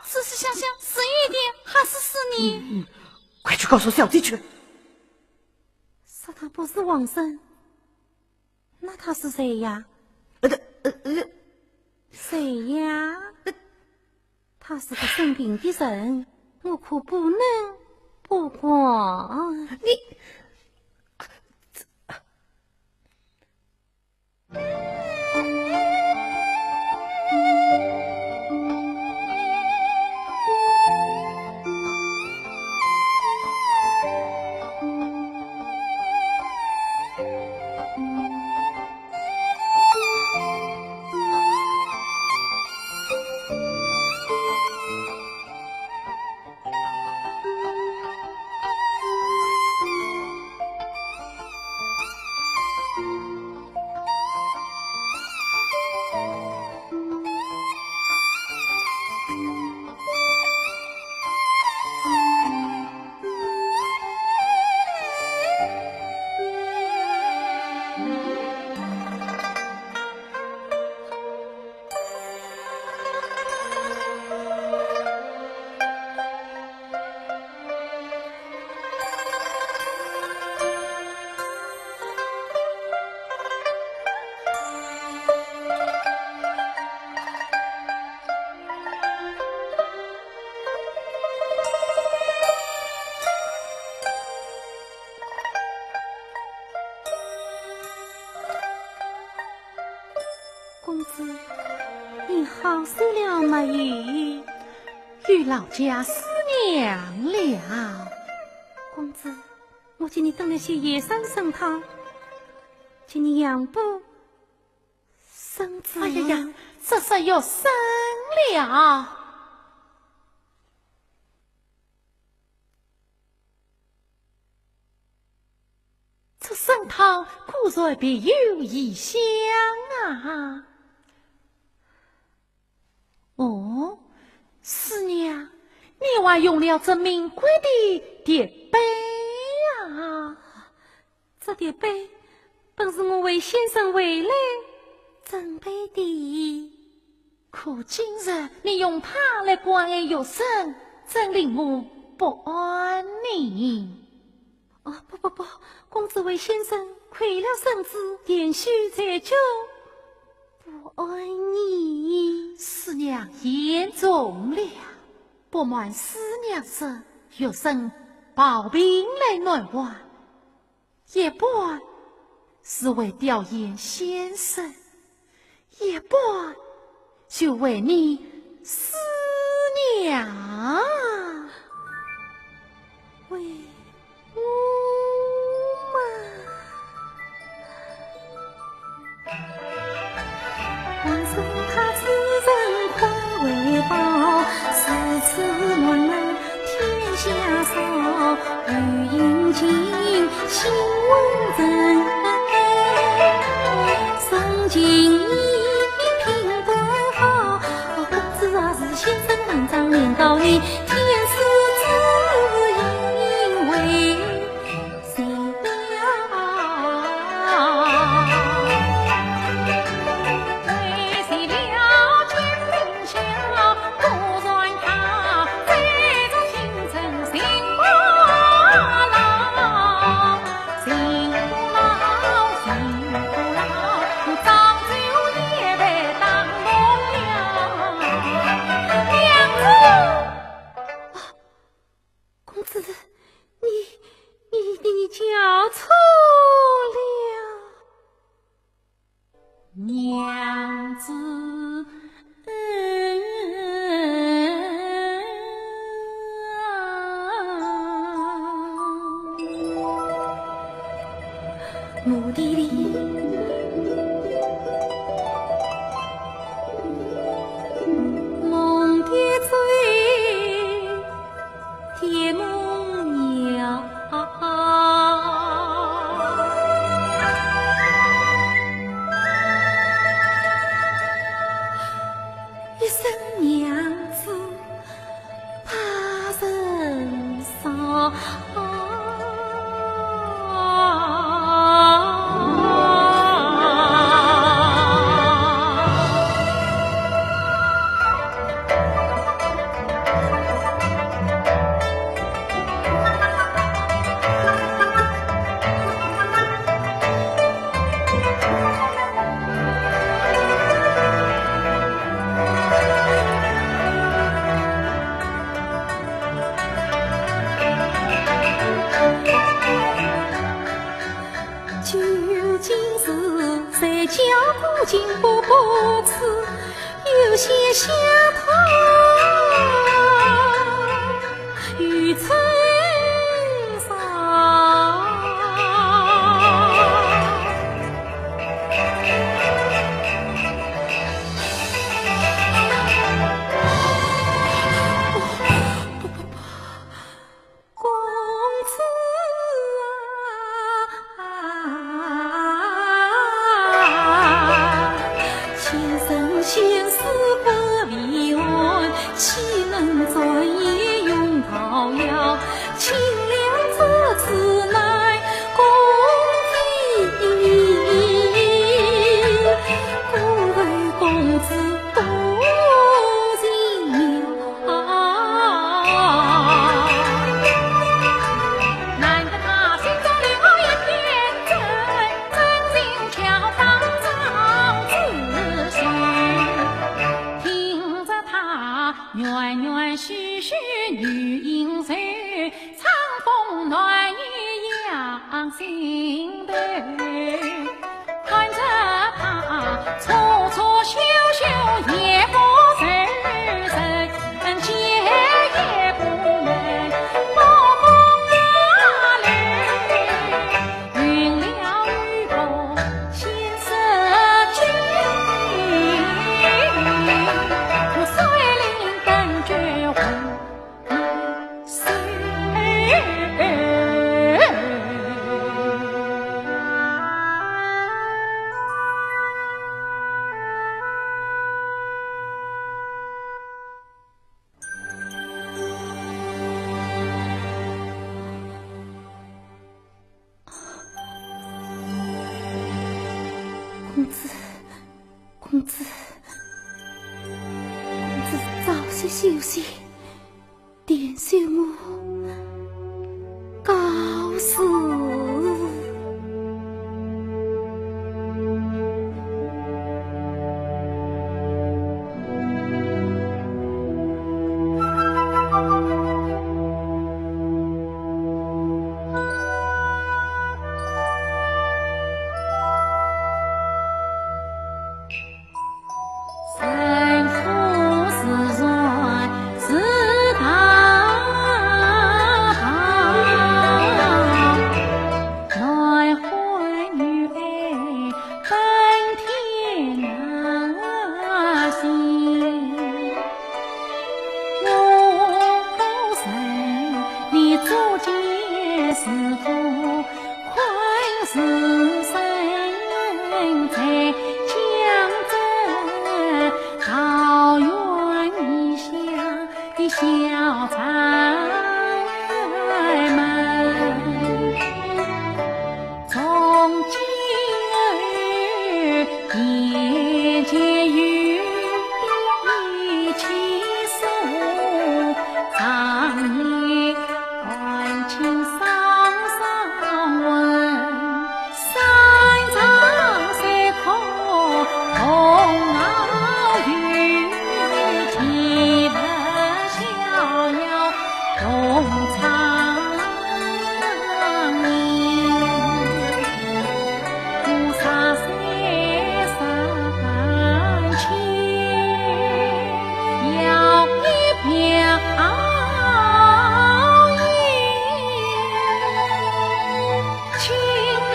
只是想想是一点还是是你？快去告诉小弟去。说他不是王生，那他是谁呀？谁呀？他是个生病的人，我可不能不管。你。公子，你好受了吗？与老家思娘了。公子，我请你炖了些野山参汤，请你养补身子。哎呀呀，这是要生了。这参汤固然别有异香啊！哦，师娘，你还用了这名贵的碟杯啊？这碟杯本是我为先生回来准备的，可今日你用它来关爱有生，真令我不安宁。不，公子为先生亏了身子，延续在久，不爱你。师娘言重了，不瞒师娘说，有生抱病来暖怀，也半是为吊唁先生，也半就为你师娘。为我嘛，王生他此人快为报，四次乱来天下扫，欲引进新闻真，上进一品不好，公子啊是先生文章念高你，天师只因为谁了？为谁了天人笑，不算他这种心诚心不老，谁目的地，梦的醉，天梦鸟。一生娘子怕人伤。经不不辞，有些相同与春上。公子先世不离岸，岂能转眼永桃夭？清凉这次乃公题，故为公子多情妙。难得他心中留一片真，真心巧当造自心。听着他远远续续女音声，长风暖雨养心头。看着他楚楚秀秀也不认真，结也不能不风压泪，云了雨后心色君。我虽临灯绝魂碎。公子，公子，公子早些休息，点秀我告辞。生父是软是大，奈怀女爱奔天难行。我神你足见是否宽是身在江浙桃源异乡的小菜们，从今儿眼见雨一起诉，长夜关情桑桑问，山长水阔红袄雨，岂能逍遥共长眠？菩萨山上牵，要一瓢烟，清明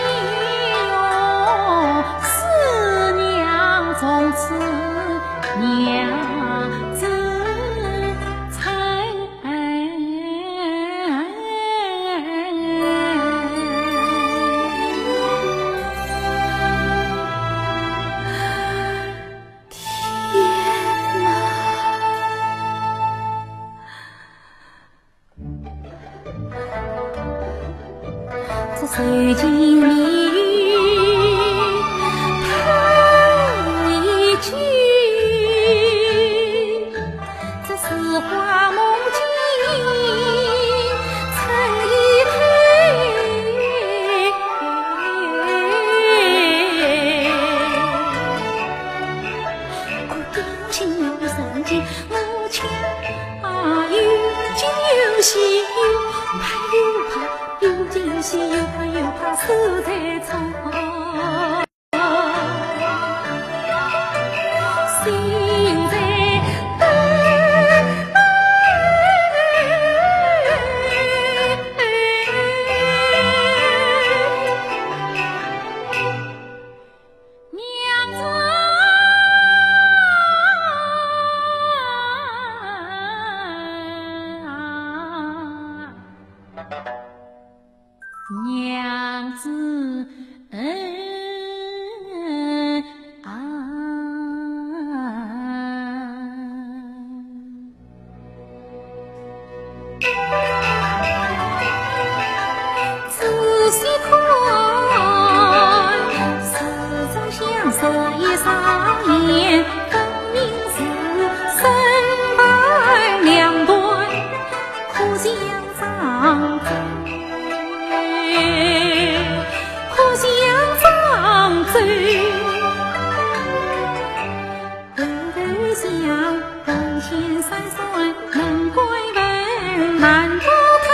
这手机里叹一句，这似花梦境才一回。我定情有神经，我腔有喜有怕有怕，有惊喜有怕有怕，手在错，心在等。娘子娘子仔细看，四周相色一上眼，分明是身败两断，可相长可相长嘴，回头想本性三酸能归本，难道他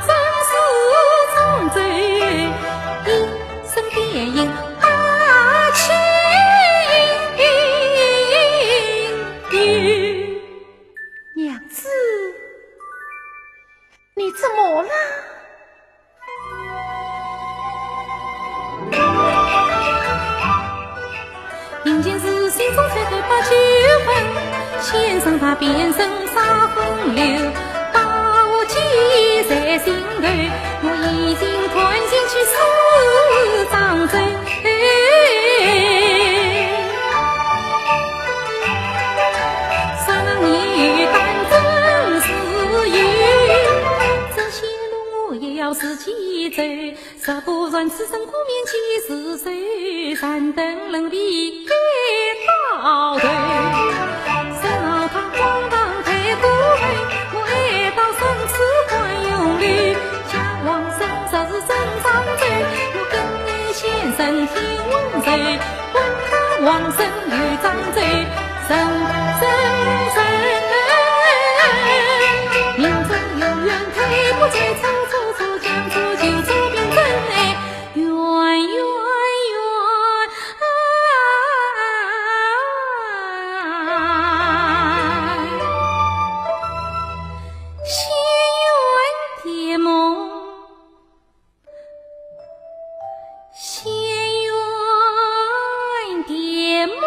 真是长嘴，一身电影把情语。娘子，你怎么了？因见是心中才头把酒分，先生他变身杀风流，把我记在心头，我已经团进去四张嘴。三女当真是有，这些路我也要自己走，实不然此生苦面几时岁，山登冷壁给到头，小他荒唐太过分，我爱到生死关永留，想往生实真长走，我跟你先生天温柔，问他往生与长走，命中有缘推不再走，走走将走就走遍真爱，远远远心愿的梦，心愿的梦。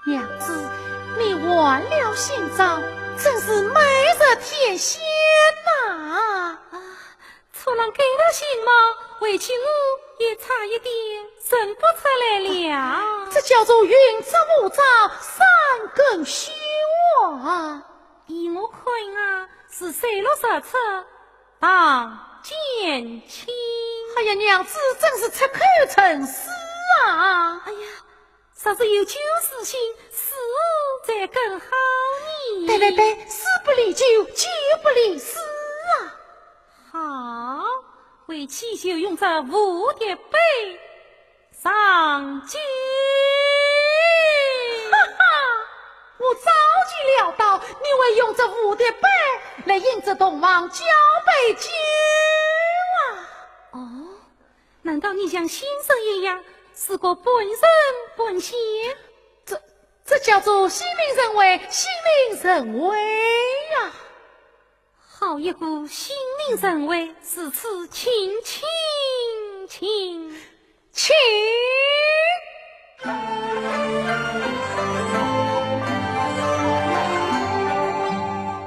娘子，你换了新装，真是美若天仙呐！初郎给了新帽，为起我也差一点认不出来了。这叫做云遮雾罩，三更虚啊！依我看啊，是水落石出，当见亲。哎呀，娘子真是出口成诗啊！哎呀，若是有酒事情，事后再更好呢。对对对，诗不离酒，酒不离诗啊！好，为妻就用这蝴蝶杯上酒。哈哈，我早就料到你会用这蝴蝶杯来引着东王交杯酒啊！哦，难道你像先生一样是个本人本仙？这叫做心领神会，心领神会呀！好一个心领神会，是此情情情情。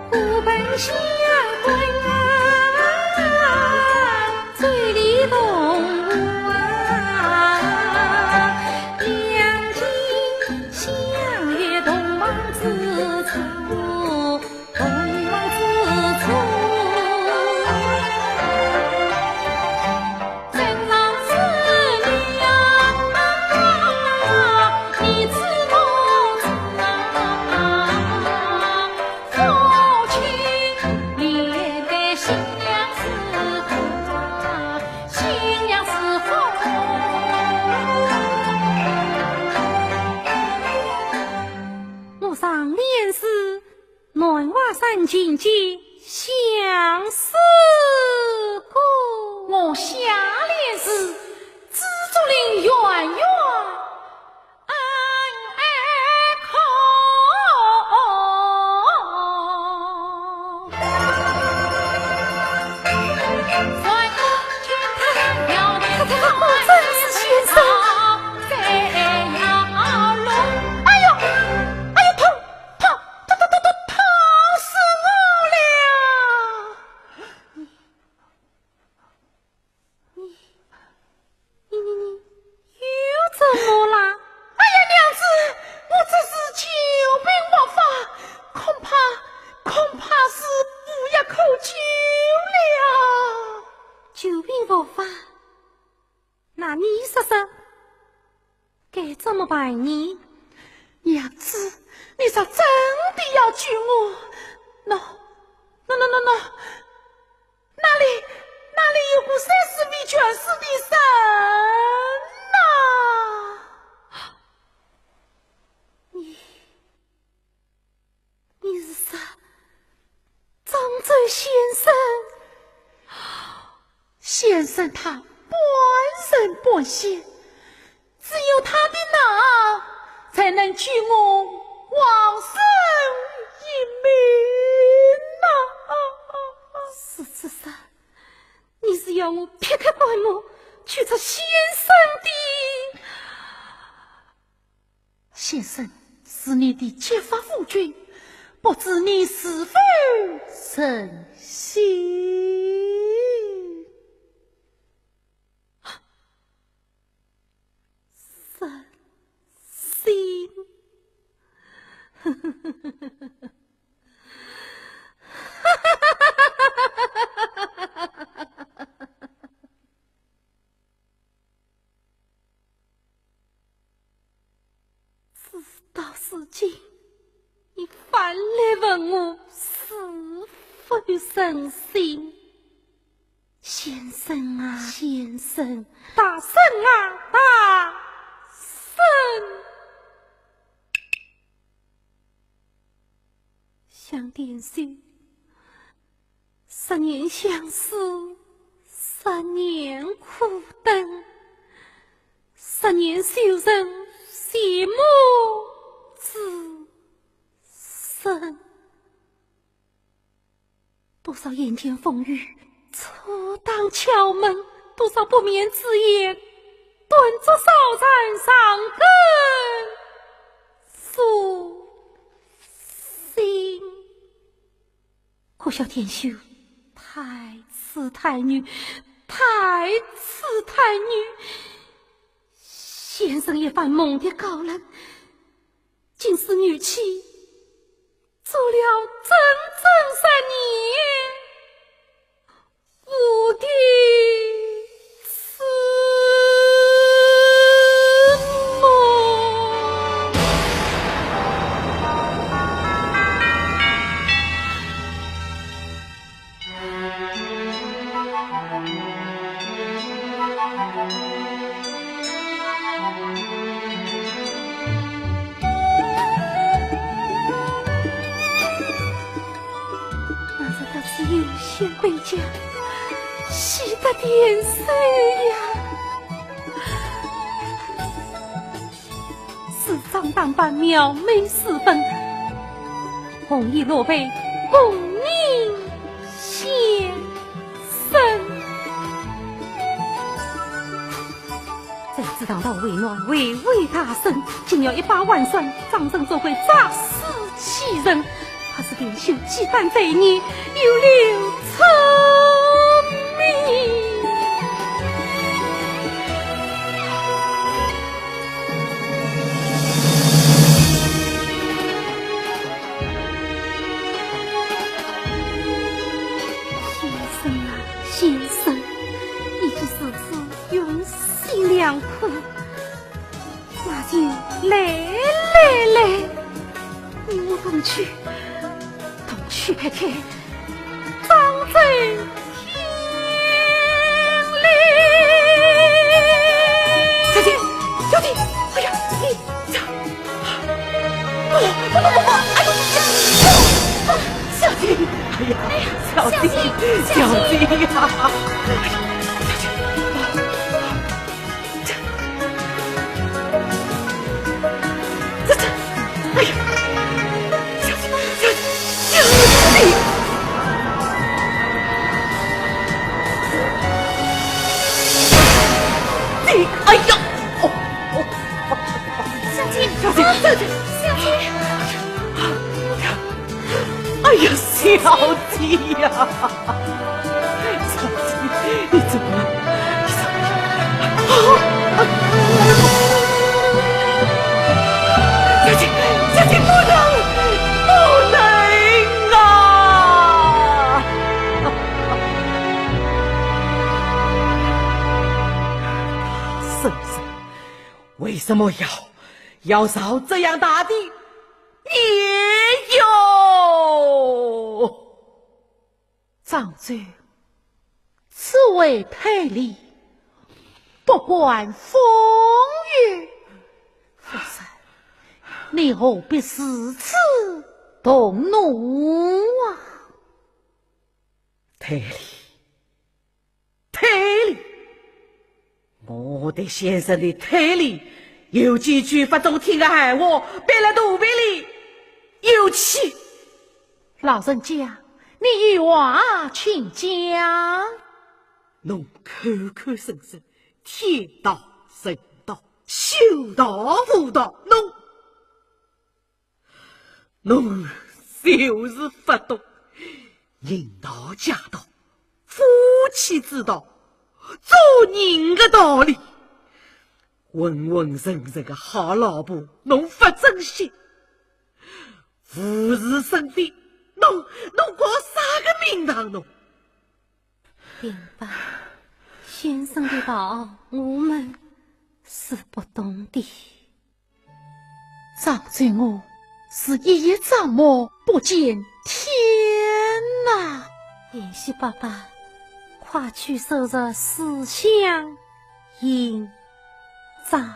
古本相会啊，醉里动物啊，两情相悦，东望之处，东望之处，真让思量啊，你知我知啊，父亲连带新娘是他，新娘是后。我上联是南华山境界相思故，我下联是蜘蛛林圆圆安康。转天他要的果真是先生。飞要龙。哎呦，疼死我了！你又怎么啦？哎呀，娘子，我这是久病莫发，恐怕是不一口酒了。久病复发，那你说说，该怎么办呢？娘子，你说真的要救我？no，那里有个30米全是的神呐！你是说漳州先生？先生他本人本仙，只有他的脑才能救我往生一命呐！是说，你是要我撇开棺木去找先生的？先生是你的结发夫君，不知你是否诚心？神心，事到如今，你反来问我是否诚心？先生啊，先生，大圣啊，大圣！想点心，10年相思，10年苦等，10年修成羡慕之深。多少眼前风雨，阻挡敲门；多少不眠之夜，蹲着烧柴上根。素心。可笑田秀太次太女，太次太女，先生一番猛的高冷，竟使女妻做了整整3年无的痴梦。那这倒是有些回家，喜得点水呀！四张打扮妙美4分，红衣落背功名先生。谁知道到为暖巍巍大圣，竟要1把万算，掌声做回诈死欺人。怕是连秀鸡蛋贼孽，有留成命。先生啊，先生，一句是字用心良苦，那就来，与我同去看看张贼天理。小弟，哎呀，你这，小弟，哎呀，小弟呀！哎呀，小弟呀，小弟，你怎么了？小弟不能啊！婶婶，为什么要造这样大的孽哟？长孙，此为赔礼，不管风雨。夫人，你何必如此动怒啊？赔礼！我对先生的赔礼，有几句不中听的闲话，憋了肚皮里有气。老人家，你有话请讲。侬口口声声天道人道，修道悟道，侬就是不懂人道家道、夫妻之道、做人的道理。浑浑神神的好老婆，侬不珍惜，无事生非，侬搞啥个名堂侬？明白，先生的道我们是不懂的。长孙我是一叶障目，不见天哪！延禧爸爸，快去收拾思想营帐。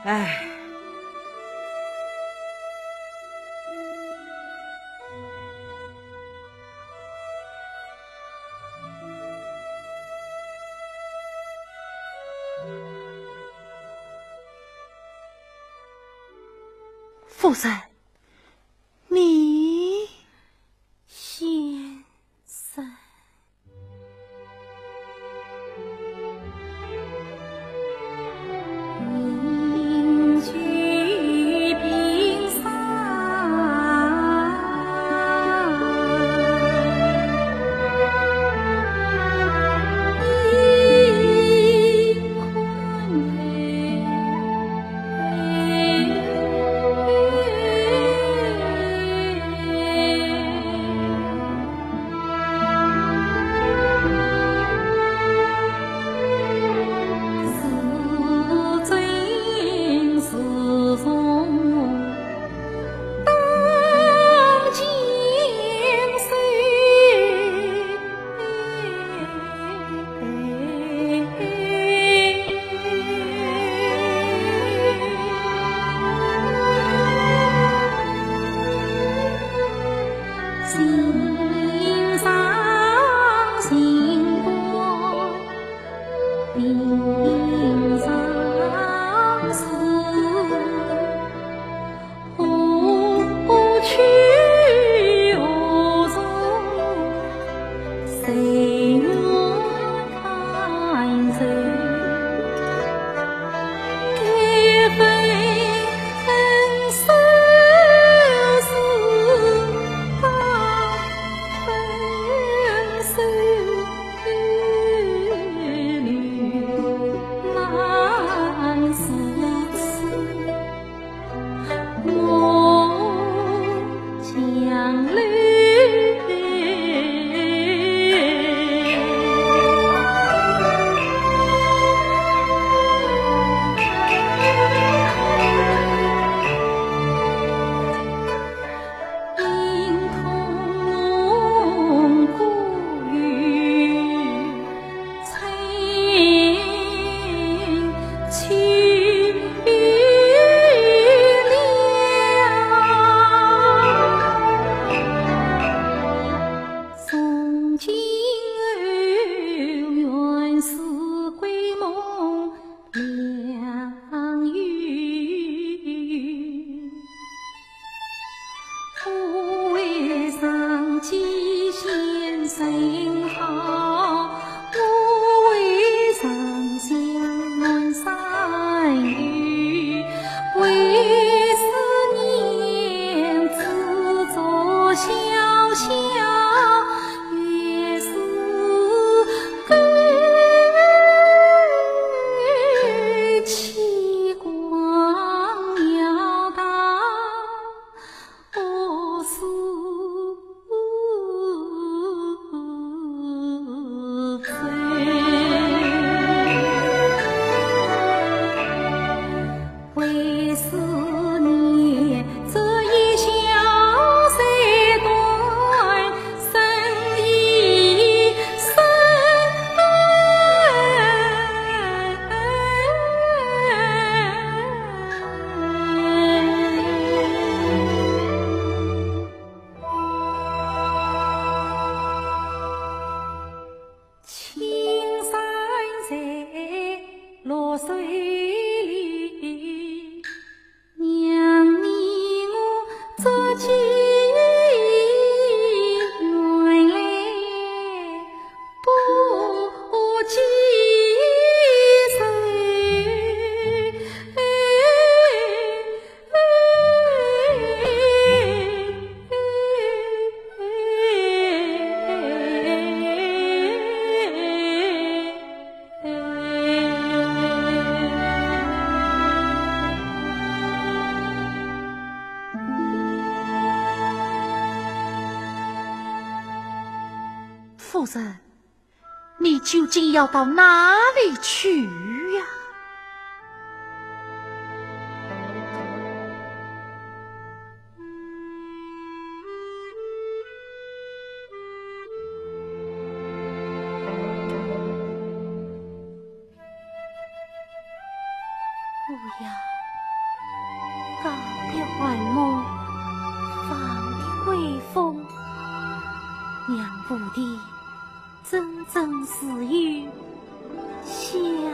哎，夫人，你先生，明君夫人，你究竟要到哪里去呀？我要告别幻梦，放的威风，让部的真正死于逍遥。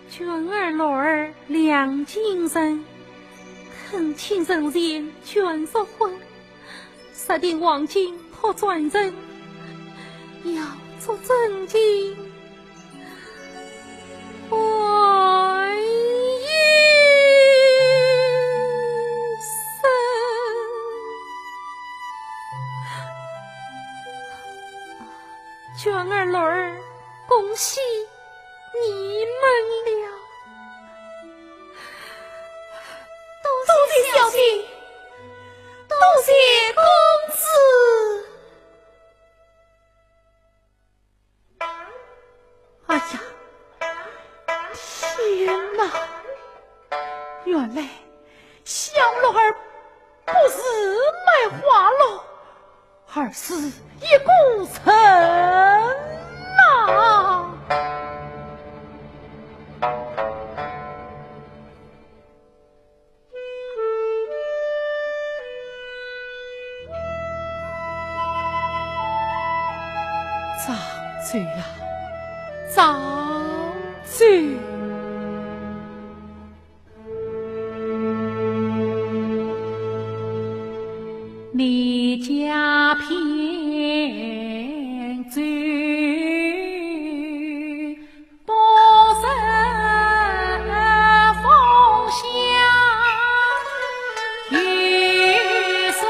娟儿、老儿两精神，恳请人前劝说婚，设定王金可转正，要做正经。娟儿、老儿，恭喜你们了！谢公子。哎呀，天哪！原来香罗儿不是卖花楼，而是一功臣呐！张嘴呀，张嘴！你家偏走不胜风香，雨水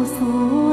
诉。